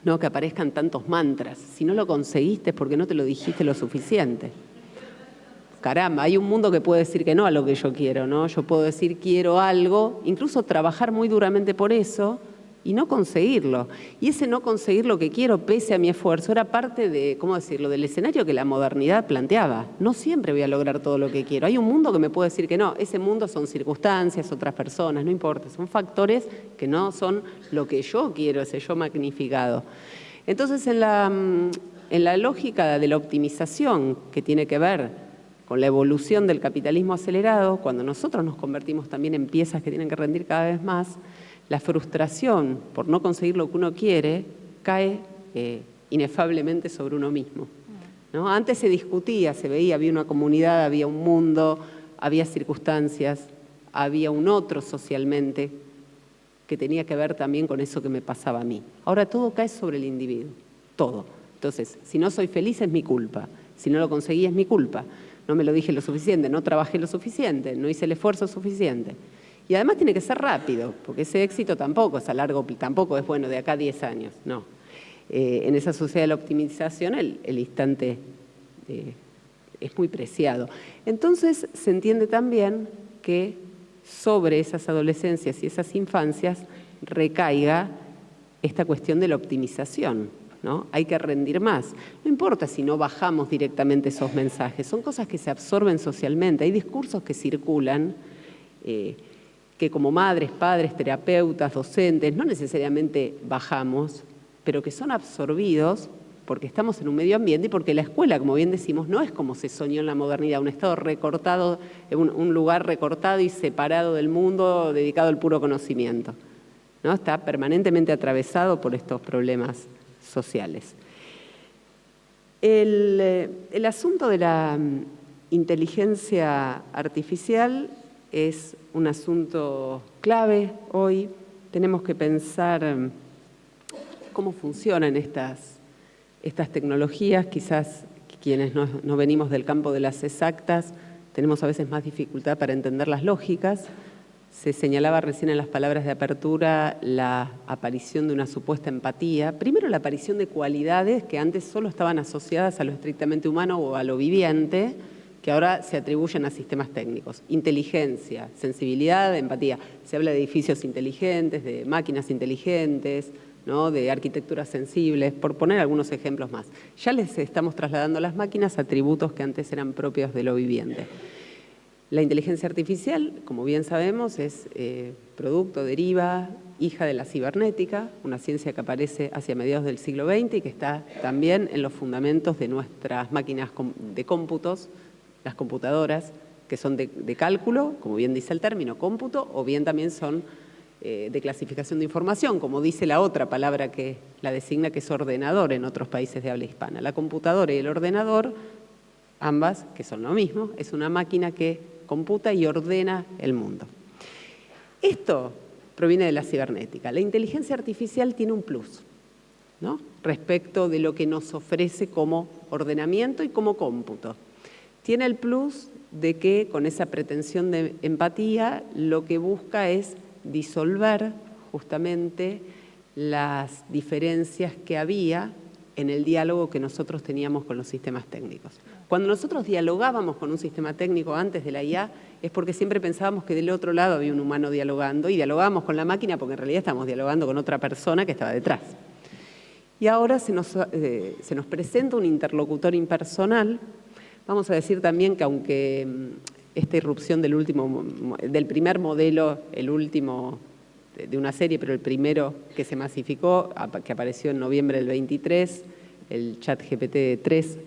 ¿no? Que aparezcan tantos mantras. Si no lo conseguiste es porque no te lo dijiste lo suficiente. Caramba, hay un mundo que puede decir que no a lo que yo quiero, ¿no? Yo puedo decir quiero algo, incluso trabajar muy duramente por eso y no conseguirlo. Y ese no conseguir lo que quiero pese a mi esfuerzo era parte de, ¿cómo decirlo?, del escenario que la modernidad planteaba. No siempre voy a lograr todo lo que quiero. Hay un mundo que me puede decir que no. Ese mundo son circunstancias, otras personas, no importa. Son factores que no son lo que yo quiero, ese yo magnificado. Entonces, en la lógica de la optimización que tiene que ver con la evolución del capitalismo acelerado, cuando nosotros nos convertimos también en piezas que tienen que rendir cada vez más, la frustración por no conseguir lo que uno quiere cae inefablemente sobre uno mismo, ¿no? Antes se discutía, se veía, había una comunidad, había un mundo, había circunstancias, había un otro socialmente que tenía que ver también con eso que me pasaba a mí. Ahora todo cae sobre el individuo, todo. Entonces, si no soy feliz es mi culpa, si no lo conseguí es mi culpa. No me lo dije lo suficiente, no trabajé lo suficiente, no hice el esfuerzo suficiente. Y además tiene que ser rápido, porque ese éxito tampoco es a largo plazo, tampoco es bueno de acá a 10 años, no. En esa sociedad de la optimización el instante es muy preciado. Entonces se entiende también que sobre esas adolescencias y esas infancias recaiga esta cuestión de la optimización, ¿no? Hay que rendir más. No importa si no bajamos directamente esos mensajes, son cosas que se absorben socialmente. Hay discursos que circulan que como madres, padres, terapeutas, docentes, no necesariamente bajamos, pero que son absorbidos porque estamos en un medio ambiente y porque la escuela, como bien decimos, no es como se soñó en la modernidad, un estado recortado, un lugar recortado y separado del mundo, dedicado al puro conocimiento, ¿no? Está permanentemente atravesado por estos problemas sociales. El asunto de la inteligencia artificial es un asunto clave hoy. Tenemos que pensar cómo funcionan estas tecnologías. Quizás quienes no venimos del campo de las exactas tenemos a veces más dificultad para entender las lógicas. Se señalaba recién en las palabras de apertura la aparición de una supuesta empatía. Primero, la aparición de cualidades que antes solo estaban asociadas a lo estrictamente humano o a lo viviente, que ahora se atribuyen a sistemas técnicos. Inteligencia, sensibilidad, empatía. Se habla de edificios inteligentes, de máquinas inteligentes, ¿no?, de arquitecturas sensibles, por poner algunos ejemplos más. Ya les estamos trasladando a las máquinas atributos que antes eran propios de lo viviente. La inteligencia artificial, como bien sabemos, es producto, deriva, hija de la cibernética, una ciencia que aparece hacia mediados del siglo XX y que está también en los fundamentos de nuestras máquinas de cómputos, las computadoras, que son de cálculo, como bien dice el término, cómputo, o bien también son de clasificación de información, como dice la otra palabra que la designa, que es ordenador en otros países de habla hispana. La computadora y el ordenador, ambas, que son lo mismo, es una máquina que computa y ordena el mundo. Esto proviene de la cibernética. La inteligencia artificial tiene un plus, ¿no?, respecto de lo que nos ofrece como ordenamiento y como cómputo. Tiene el plus de que con esa pretensión de empatía lo que busca es disolver justamente las diferencias que había en el diálogo que nosotros teníamos con los sistemas técnicos. Cuando nosotros dialogábamos con un sistema técnico antes de la IA, es porque siempre pensábamos que del otro lado había un humano dialogando, y dialogábamos con la máquina porque en realidad estábamos dialogando con otra persona que estaba detrás. Y ahora se nos presenta un interlocutor impersonal. Vamos a decir también que aunque esta irrupción del primer modelo, el último de una serie, pero el primero que se masificó, que apareció en noviembre del 23, el ChatGPT 3,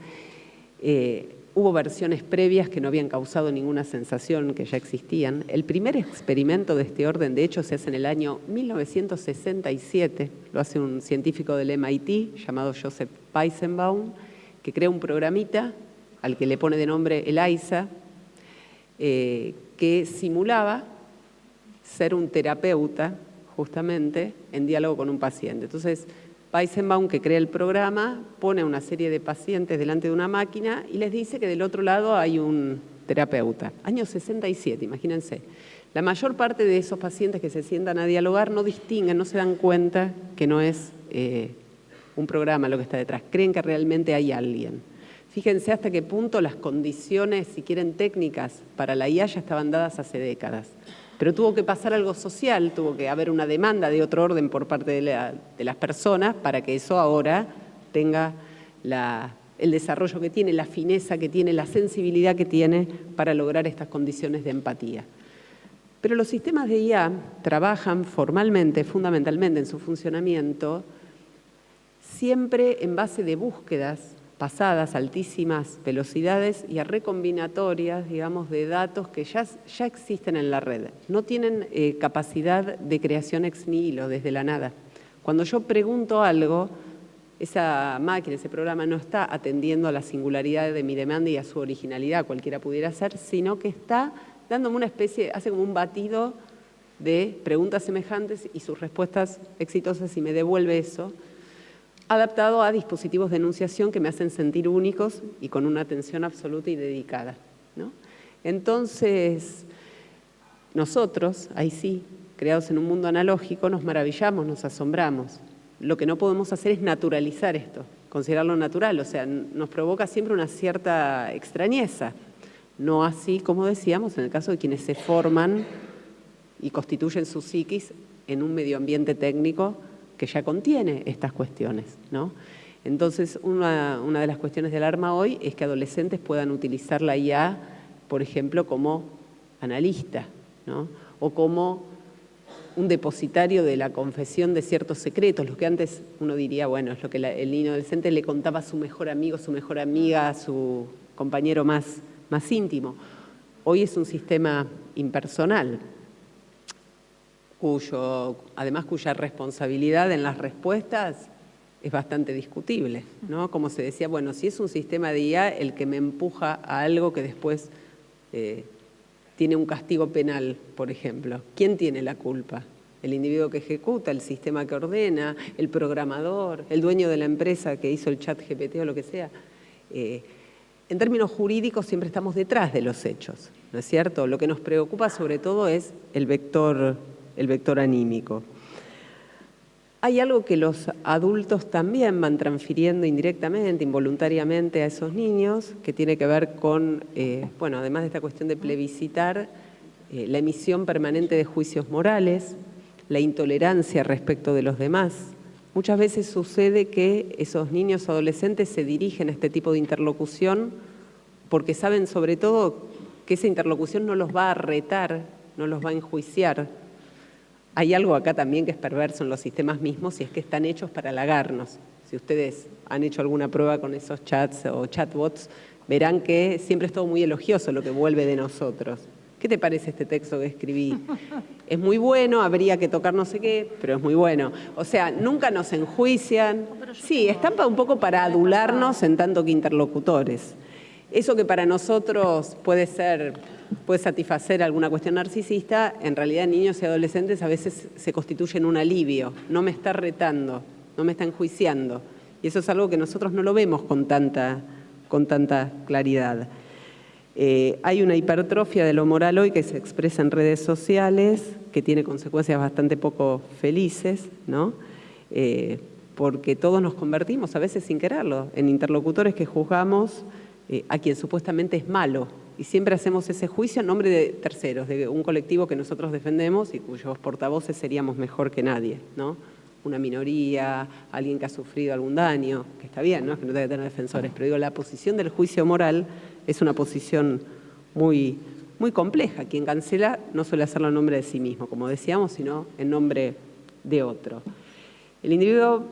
Hubo versiones previas que no habían causado ninguna sensación, que ya existían. El primer experimento de este orden, de hecho, se hace en el año 1967. Lo hace un científico del MIT llamado Joseph Weizenbaum, que crea un programita al que le pone de nombre ELIZA, que simulaba ser un terapeuta, justamente, en diálogo con un paciente. Entonces, Weizenbaum, que crea el programa, pone a una serie de pacientes delante de una máquina y les dice que del otro lado hay un terapeuta. Año 67, imagínense. La mayor parte de esos pacientes que se sientan a dialogar no distinguen, no se dan cuenta que no es un programa lo que está detrás. Creen que realmente hay alguien. Fíjense hasta qué punto las condiciones, si quieren técnicas, para la IA ya estaban dadas hace décadas. Pero tuvo que pasar algo social, tuvo que haber una demanda de otro orden por parte de las personas para que eso ahora tenga el desarrollo que tiene, la fineza que tiene, la sensibilidad que tiene para lograr estas condiciones de empatía. Pero los sistemas de IA trabajan formalmente, fundamentalmente en su funcionamiento, siempre en base de búsquedas pasadas, altísimas velocidades y a recombinatorias, digamos, de datos que ya existen en la red. No tienen capacidad de creación ex nihilo, desde la nada. Cuando yo pregunto algo, esa máquina, ese programa no está atendiendo a la singularidad de mi demanda y a su originalidad, cualquiera pudiera ser, sino que está dándome una especie, hace como un batido de preguntas semejantes y sus respuestas exitosas y me devuelve eso, adaptado a dispositivos de enunciación que me hacen sentir únicos y con una atención absoluta y dedicada, ¿no? Entonces, nosotros, ahí sí, creados en un mundo analógico, nos maravillamos, nos asombramos. Lo que no podemos hacer es naturalizar esto, considerarlo natural, o sea, nos provoca siempre una cierta extrañeza. No así, como decíamos, en el caso de quienes se forman y constituyen su psiquis en un medio ambiente técnico que ya contiene estas cuestiones, ¿no? Entonces, una de las cuestiones de alarma hoy es que adolescentes puedan utilizar la IA, por ejemplo, como analista, ¿no? O como un depositario de la confesión de ciertos secretos, los que antes uno diría, bueno, es lo que el niño adolescente le contaba a su mejor amigo, su mejor amiga, a su compañero más íntimo. Hoy es un sistema impersonal, cuya responsabilidad en las respuestas es bastante discutible, ¿no? Como se decía, bueno, si es un sistema de IA el que me empuja a algo que después tiene un castigo penal, por ejemplo, ¿quién tiene la culpa? ¿El individuo que ejecuta, el sistema que ordena, el programador, el dueño de la empresa que hizo el chat GPT o lo que sea? En términos jurídicos siempre estamos detrás de los hechos, ¿no es cierto? Lo que nos preocupa sobre todo es el vector anímico. Hay algo que los adultos también van transfiriendo indirectamente, involuntariamente a esos niños, que tiene que ver con, bueno, además de esta cuestión de plebiscitar, la emisión permanente de juicios morales, la intolerancia respecto de los demás. Muchas veces sucede que esos niños o adolescentes se dirigen a este tipo de interlocución porque saben sobre todo que esa interlocución no los va a retar, no los va a enjuiciar. Hay algo acá también que es perverso en los sistemas mismos y es que están hechos para halagarnos. Si ustedes han hecho alguna prueba con esos chats o chatbots, verán que siempre es todo muy elogioso lo que vuelve de nosotros. ¿Qué te parece este texto que escribí? Es muy bueno, habría que tocar no sé qué, pero es muy bueno. O sea, nunca nos enjuician. Sí, están un poco para adularnos en tanto que interlocutores. Eso que para nosotros puede satisfacer alguna cuestión narcisista, en realidad en niños y adolescentes a veces se constituye en un alivio. No me está retando, no me está enjuiciando. Y eso es algo que nosotros no lo vemos con tanta claridad. Hay una hipertrofia de lo moral hoy que se expresa en redes sociales, que tiene consecuencias bastante poco felices, ¿no? Porque todos nos convertimos, a veces sin quererlo, en interlocutores que juzgamos a quien supuestamente es malo. Y siempre hacemos ese juicio en nombre de terceros, de un colectivo que nosotros defendemos y cuyos portavoces seríamos mejor que nadie, ¿no? Una minoría, alguien que ha sufrido algún daño, que está bien, ¿no? Que no debe tener defensores, pero digo, la posición del juicio moral es una posición muy, muy compleja. Quien cancela no suele hacerlo en nombre de sí mismo, como decíamos, sino en nombre de otro. El individuo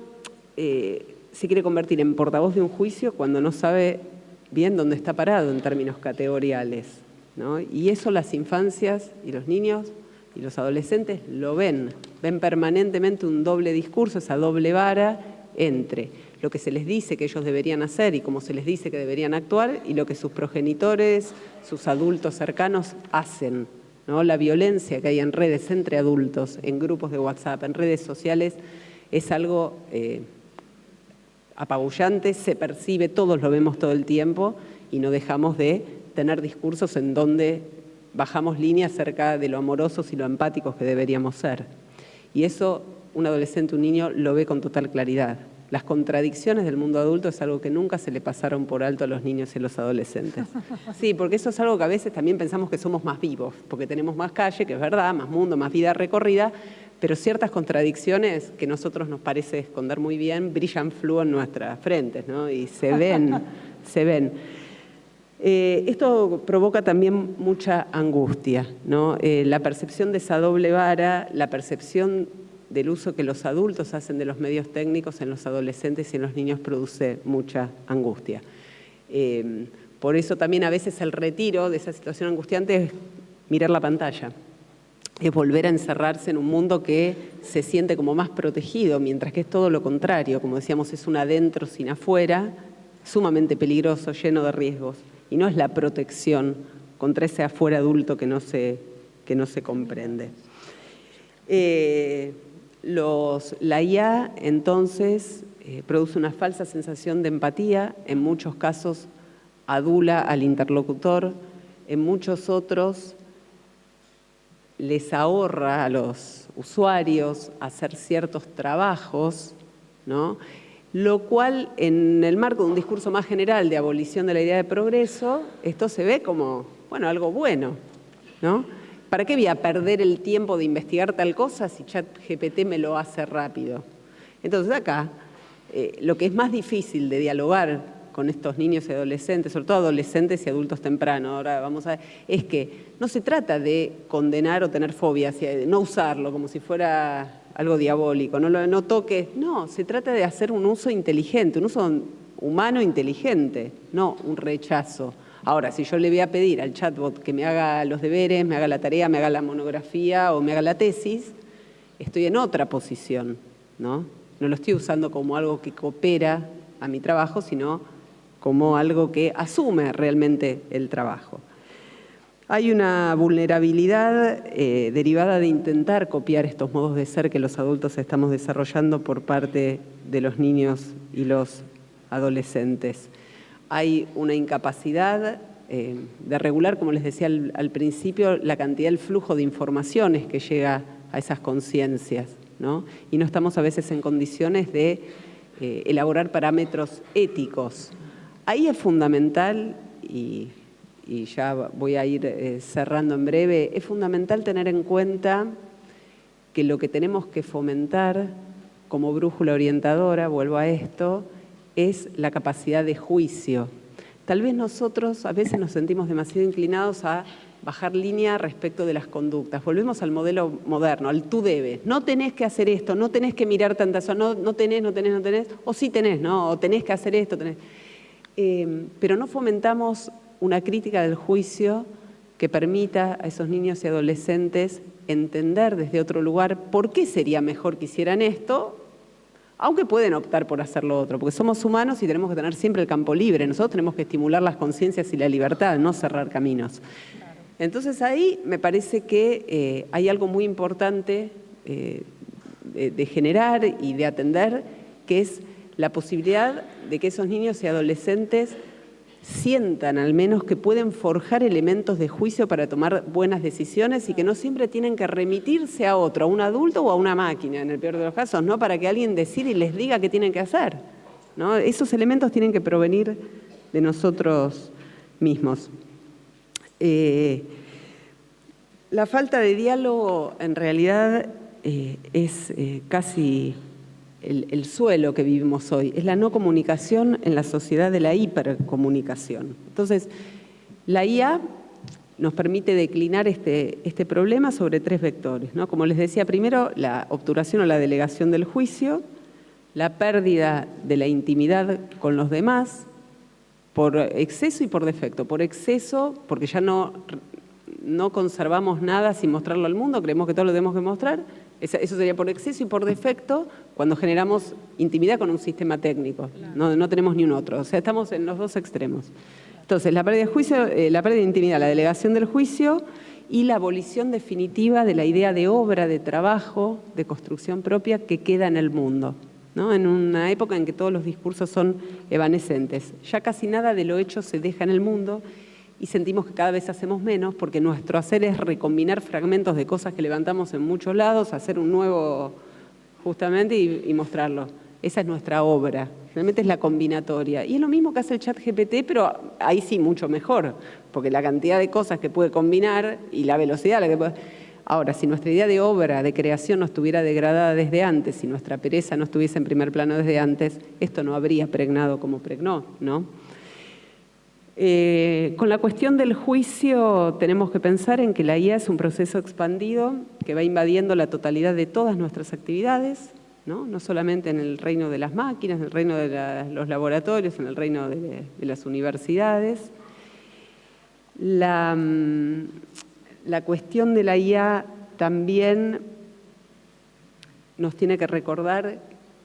se quiere convertir en portavoz de un juicio cuando no sabe bien dónde está parado en términos categoriales, ¿no? Y eso las infancias y los niños y los adolescentes lo ven permanentemente un doble discurso, esa doble vara entre lo que se les dice que ellos deberían hacer y cómo se les dice que deberían actuar y lo que sus progenitores, sus adultos cercanos hacen, ¿no? La violencia que hay en redes entre adultos, en grupos de WhatsApp, en redes sociales, es algo apabullante, se percibe, todos lo vemos todo el tiempo y no dejamos de tener discursos en donde bajamos líneas acerca de lo amorosos y lo empáticos que deberíamos ser. Y eso un adolescente, un niño, lo ve con total claridad. Las contradicciones del mundo adulto es algo que nunca se le pasaron por alto a los niños y a los adolescentes. Sí, porque eso es algo que a veces también pensamos que somos más vivos, porque tenemos más calle, que es verdad, más mundo, más vida recorrida, pero ciertas contradicciones que a nosotros nos parece esconder muy bien, brillan fluo en nuestras frentes, ¿no? Y se ven, se ven. Esto provoca también mucha angustia, ¿no? La percepción de esa doble vara, la percepción del uso que los adultos hacen de los medios técnicos en los adolescentes y en los niños produce mucha angustia. Por eso también a veces el retiro de esa situación angustiante es mirar la pantalla, es volver a encerrarse en un mundo que se siente como más protegido, mientras que es todo lo contrario, como decíamos, es un adentro sin afuera, sumamente peligroso, lleno de riesgos, y no es la protección contra ese afuera adulto que no se comprende. La IA, entonces, produce una falsa sensación de empatía, en muchos casos adula al interlocutor, en muchos otros les ahorra a los usuarios hacer ciertos trabajos, ¿no? Lo cual, en el marco de un discurso más general de abolición de la idea de progreso, esto se ve como, bueno, algo bueno, ¿no? ¿Para qué voy a perder el tiempo de investigar tal cosa si ChatGPT me lo hace rápido? Entonces acá, lo que es más difícil de dialogar con estos niños y adolescentes, sobre todo adolescentes y adultos tempranos, ahora vamos a ver, es que no se trata de condenar o tener fobia, no usarlo como si fuera algo diabólico, no toques, no, se trata de hacer un uso inteligente, un uso humano inteligente, no un rechazo. Ahora, si yo le voy a pedir al chatbot que me haga los deberes, me haga la tarea, me haga la monografía o me haga la tesis, estoy en otra posición, ¿no? No lo estoy usando como algo que coopera a mi trabajo, sino como algo que asume realmente el trabajo. Hay una vulnerabilidad derivada de intentar copiar estos modos de ser que los adultos estamos desarrollando por parte de los niños y los adolescentes. Hay una incapacidad de regular, como les decía al principio, la cantidad, el flujo de informaciones que llega a esas conciencias, ¿no? Y no estamos a veces en condiciones de elaborar parámetros éticos. Ahí es fundamental, y ya voy a ir cerrando en breve, es fundamental tener en cuenta que lo que tenemos que fomentar como brújula orientadora, vuelvo a esto, es la capacidad de juicio. Tal vez nosotros a veces nos sentimos demasiado inclinados a bajar línea respecto de las conductas. Volvemos al modelo moderno, al tú debes. No tenés que hacer esto, no tenés que mirar tantas horas, no tenés, o sí tenés, ¿no? O tenés que hacer esto, tenés. Pero no fomentamos una crítica del juicio que permita a esos niños y adolescentes entender desde otro lugar por qué sería mejor que hicieran esto, aunque pueden optar por hacer lo otro, porque somos humanos y tenemos que tener siempre el campo libre. Nosotros tenemos que estimular las conciencias y la libertad, no cerrar caminos. Entonces ahí me parece que hay algo muy importante de generar y de atender, que es la posibilidad de que esos niños y adolescentes sientan al menos que pueden forjar elementos de juicio para tomar buenas decisiones y que no siempre tienen que remitirse a otro, a un adulto o a una máquina, en el peor de los casos, ¿no? Para que alguien decida y les diga qué tienen que hacer, ¿no? Esos elementos tienen que provenir de nosotros mismos. La falta de diálogo en realidad es casi el suelo que vivimos hoy, es la no comunicación en la sociedad de la hipercomunicación. Entonces, la IA nos permite declinar este problema sobre 3 vectores, ¿no? Como les decía, primero, la obturación o la delegación del juicio, la pérdida de la intimidad con los demás, por exceso y por defecto. Por exceso, porque ya no conservamos nada sin mostrarlo al mundo, creemos que todo lo tenemos que mostrar. Eso sería por exceso, y por defecto cuando generamos intimidad con un sistema técnico. No tenemos ni un otro. O sea, estamos en los dos extremos. Entonces, la pérdida de juicio, la pérdida de intimidad, la delegación del juicio y la abolición definitiva de la idea de obra, de trabajo, de construcción propia que queda en el mundo, ¿no? En una época en que todos los discursos son evanescentes. Ya casi nada de lo hecho se deja en el mundo y sentimos que cada vez hacemos menos porque nuestro hacer es recombinar fragmentos de cosas que levantamos en muchos lados, hacer un nuevo justamente y mostrarlo. Esa es nuestra obra, realmente es la combinatoria. Y es lo mismo que hace el ChatGPT, pero ahí sí mucho mejor, porque la cantidad de cosas que puede combinar y la velocidad a la que puede... Ahora, si nuestra idea de obra, de creación no estuviera degradada desde antes, si nuestra pereza no estuviese en primer plano desde antes, esto no habría pregnado como pregnó, ¿no? Con la cuestión del juicio tenemos que pensar en que la IA es un proceso expandido que va invadiendo la totalidad de todas nuestras actividades, no solamente en el reino de las máquinas, en el reino de los laboratorios, en el reino de las universidades. La cuestión de la IA también nos tiene que recordar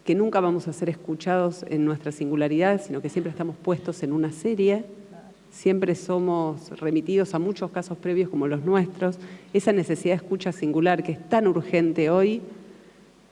que nunca vamos a ser escuchados en nuestra singularidad, sino que siempre estamos puestos en una serie. Siempre somos remitidos a muchos casos previos como los nuestros. Esa necesidad de escucha singular que es tan urgente hoy,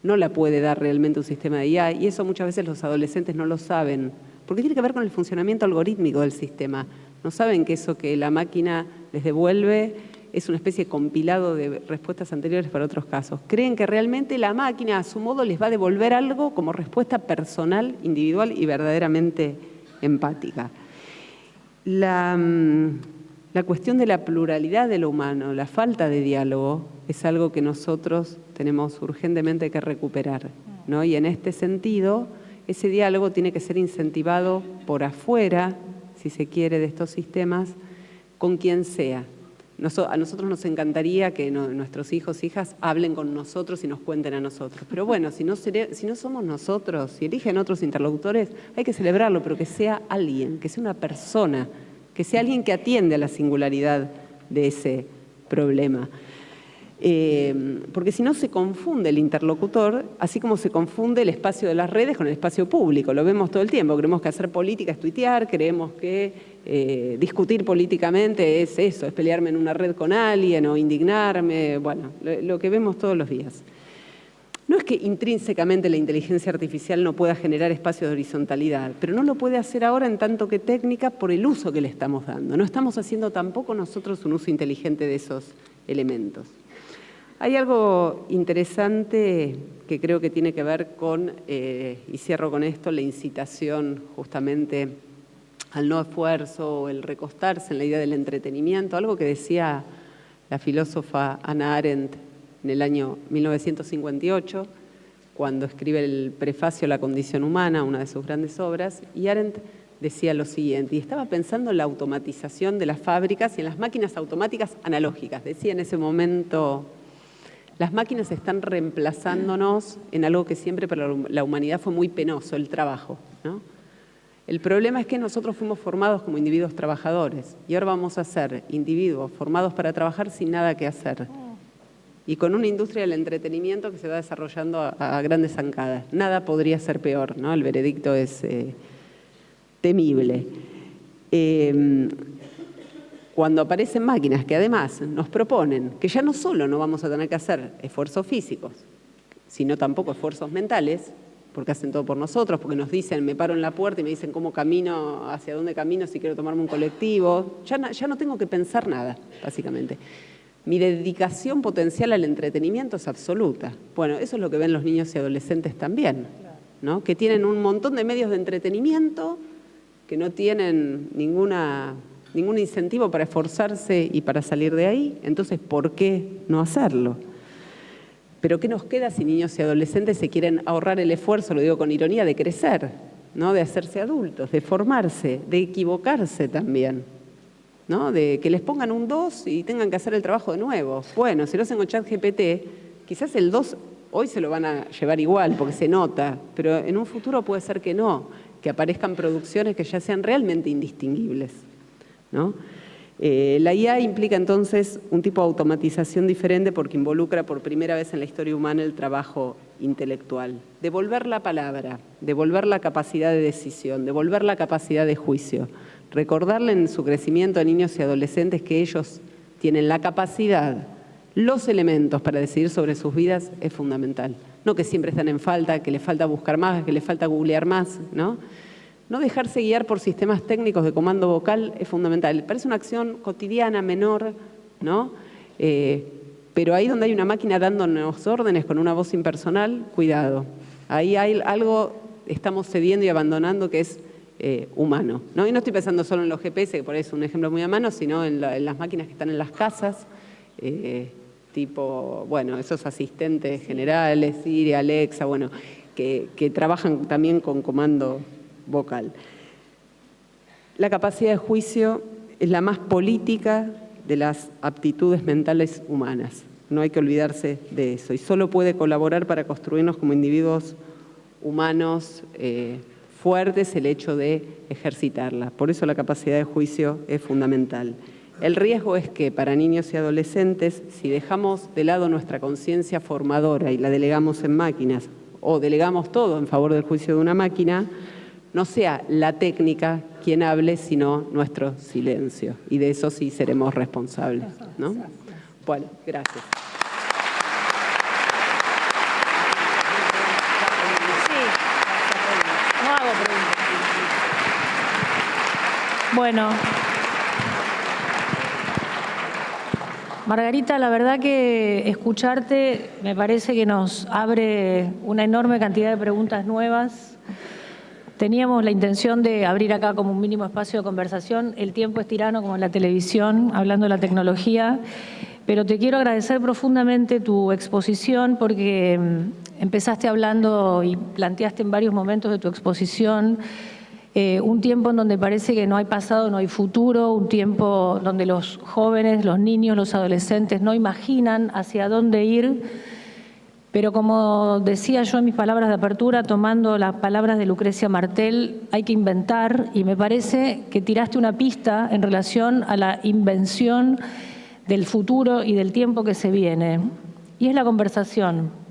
no la puede dar realmente un sistema de IA, y eso muchas veces los adolescentes no lo saben, porque tiene que ver con el funcionamiento algorítmico del sistema. No saben que eso que la máquina les devuelve es una especie de compilado de respuestas anteriores para otros casos. Creen que realmente la máquina a su modo les va a devolver algo como respuesta personal, individual y verdaderamente empática. La cuestión de la pluralidad de lo humano, la falta de diálogo, es algo que nosotros tenemos urgentemente que recuperar, ¿no? Y en este sentido, ese diálogo tiene que ser incentivado por afuera, si se quiere, de estos sistemas, con quien sea. A nosotros nos encantaría que nuestros hijos e hijas hablen con nosotros y nos cuenten a nosotros. Pero bueno, si no somos nosotros, si eligen otros interlocutores, hay que celebrarlo, pero que sea alguien, que sea una persona, que sea alguien que atiende a la singularidad de ese problema. Porque si no se confunde el interlocutor, así como se confunde el espacio de las redes con el espacio público. Lo vemos todo el tiempo. Creemos que hacer política es tuitear, creemos que discutir políticamente es eso, es pelearme en una red con alguien o indignarme, bueno, lo que vemos todos los días. No es que intrínsecamente la inteligencia artificial no pueda generar espacios de horizontalidad, pero no lo puede hacer ahora en tanto que técnica por el uso que le estamos dando. No estamos haciendo tampoco nosotros un uso inteligente de esos elementos. Hay algo interesante que creo que tiene que ver con, y cierro con esto, la incitación justamente al no esfuerzo o el recostarse en la idea del entretenimiento, algo que decía la filósofa Hannah Arendt en el año 1958, cuando escribe el prefacio a La condición humana, una de sus grandes obras, y Arendt decía lo siguiente, y estaba pensando en la automatización de las fábricas y en las máquinas automáticas analógicas. Decía en ese momento, las máquinas están reemplazándonos en algo que siempre para la humanidad fue muy penoso, el trabajo, ¿no? El problema es que nosotros fuimos formados como individuos trabajadores y ahora vamos a ser individuos formados para trabajar sin nada que hacer. Y con una industria del entretenimiento que se va desarrollando a grandes zancadas. Nada podría ser peor, ¿no? El veredicto es temible. Cuando aparecen máquinas que además nos proponen que ya no solo no vamos a tener que hacer esfuerzos físicos, sino tampoco esfuerzos mentales, porque hacen todo por nosotros, porque nos dicen, me paro en la puerta y me dicen cómo camino, hacia dónde camino, si quiero tomarme un colectivo. Ya no tengo que pensar nada, básicamente. Mi dedicación potencial al entretenimiento es absoluta. Bueno, eso es lo que ven los niños y adolescentes también, ¿no? Que tienen un montón de medios de entretenimiento que no tienen ningún incentivo para esforzarse y para salir de ahí. Entonces, ¿por qué no hacerlo? Pero ¿qué nos queda si niños y adolescentes se quieren ahorrar el esfuerzo, lo digo con ironía, de crecer, ¿no? De hacerse adultos, de formarse, de equivocarse también, ¿no? De que les pongan un 2 y tengan que hacer el trabajo de nuevo. Bueno, si lo hacen con ChatGPT, quizás el 2 hoy se lo van a llevar igual porque se nota, pero en un futuro puede ser que no. que aparezcan producciones que ya sean realmente indistinguibles, ¿no? La IA implica entonces un tipo de automatización diferente porque involucra por primera vez en la historia humana el trabajo intelectual. Devolver la palabra, devolver la capacidad de decisión, devolver la capacidad de juicio. Recordarle en su crecimiento a niños y adolescentes que ellos tienen la capacidad, los elementos para decidir sobre sus vidas es fundamental. No que siempre están en falta, que les falta buscar más, que les falta googlear más, ¿no? No dejarse guiar por sistemas técnicos de comando vocal es fundamental. Parece una acción cotidiana, menor, ¿no? Pero ahí donde hay una máquina dándonos órdenes con una voz impersonal, cuidado. Ahí hay algo, estamos cediendo y abandonando que es humano, ¿no? Y no estoy pensando solo en los GPS, que por ahí es un ejemplo muy a mano, sino en las máquinas que están en las casas, tipo, bueno, esos asistentes generales, Siri, Alexa, bueno, que trabajan también con comando vocal. La capacidad de juicio es la más política de las aptitudes mentales humanas. No hay que olvidarse de eso. Y solo puede colaborar para construirnos como individuos humanos fuertes el hecho de ejercitarla. Por eso la capacidad de juicio es fundamental. El riesgo es que para niños y adolescentes, si dejamos de lado nuestra conciencia formadora y la delegamos en máquinas, o delegamos todo en favor del juicio de una máquina, no sea la técnica quien hable, sino nuestro silencio. Y de eso sí seremos responsables, ¿no? Bueno, gracias.
No hago preguntas. Bueno. Margarita, la verdad que escucharte me parece que nos abre una enorme cantidad de preguntas nuevas. Teníamos la intención de abrir acá como un mínimo espacio de conversación. El tiempo es tirano como en la televisión, hablando de la tecnología. Pero te quiero agradecer profundamente tu exposición porque empezaste hablando y planteaste en varios momentos de tu exposición un tiempo en donde parece que no hay pasado, no hay futuro, un tiempo donde los jóvenes, los niños, los adolescentes no imaginan hacia dónde ir. Pero como decía yo en mis palabras de apertura, tomando las palabras de Lucrecia Martel, hay que inventar, y me parece que tiraste una pista en relación a la invención del futuro y del tiempo que se viene. Y es la conversación.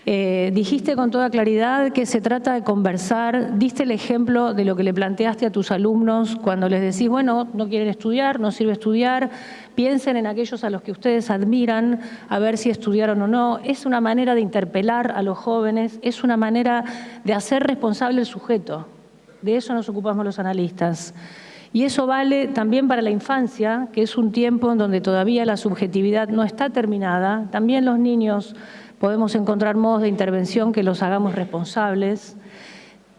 Dijiste con toda claridad que se trata de conversar, diste el ejemplo de lo que le planteaste a tus alumnos cuando les decís, bueno, no quieren estudiar, no sirve estudiar, piensen en aquellos a los que ustedes admiran, a ver si estudiaron o no. Es una manera de interpelar a los jóvenes, es una manera de hacer responsable el sujeto. De eso nos ocupamos los analistas. Y eso vale también para la infancia, que es un tiempo en donde todavía la subjetividad no está terminada. También los niños podemos encontrar modos de intervención que los hagamos responsables,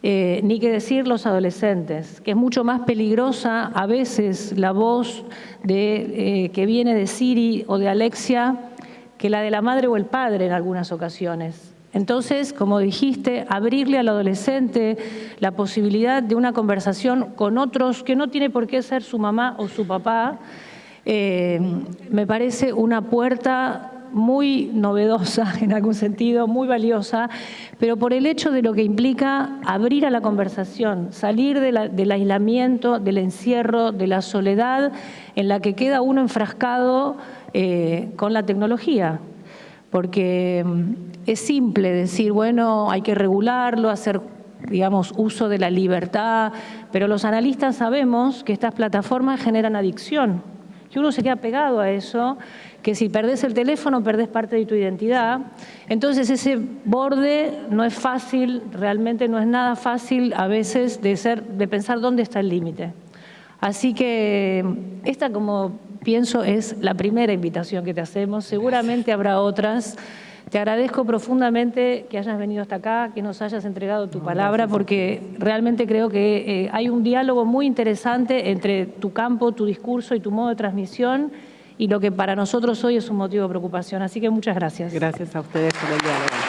ni que decir los adolescentes, que es mucho más peligrosa a veces la voz que viene de Siri o de Alexia que la de la madre o el padre en algunas ocasiones. Entonces, como dijiste, abrirle al adolescente la posibilidad de una conversación con otros que no tiene por qué ser su mamá o su papá, me parece una puerta muy novedosa en algún sentido, muy valiosa, pero por el hecho de lo que implica abrir a la conversación, salir del aislamiento, del encierro, de la soledad en la que queda uno enfrascado con la tecnología. Porque es simple decir, bueno, hay que regularlo, hacer, digamos, uso de la libertad, pero los analistas sabemos que estas plataformas generan adicción, que uno se queda pegado a eso, que si perdés el teléfono perdés parte de tu identidad. Entonces ese borde no es fácil, realmente no es nada fácil a veces de pensar dónde está el límite. Así que esta, como pienso, es la primera invitación que te hacemos. Seguramente habrá otras. Te agradezco profundamente que hayas venido hasta acá, que nos hayas entregado tu palabra, porque realmente creo que hay un diálogo muy interesante entre tu campo, tu discurso y tu modo de transmisión y lo que para nosotros hoy es un motivo de preocupación. Así que muchas gracias.
Gracias a ustedes por el diálogo.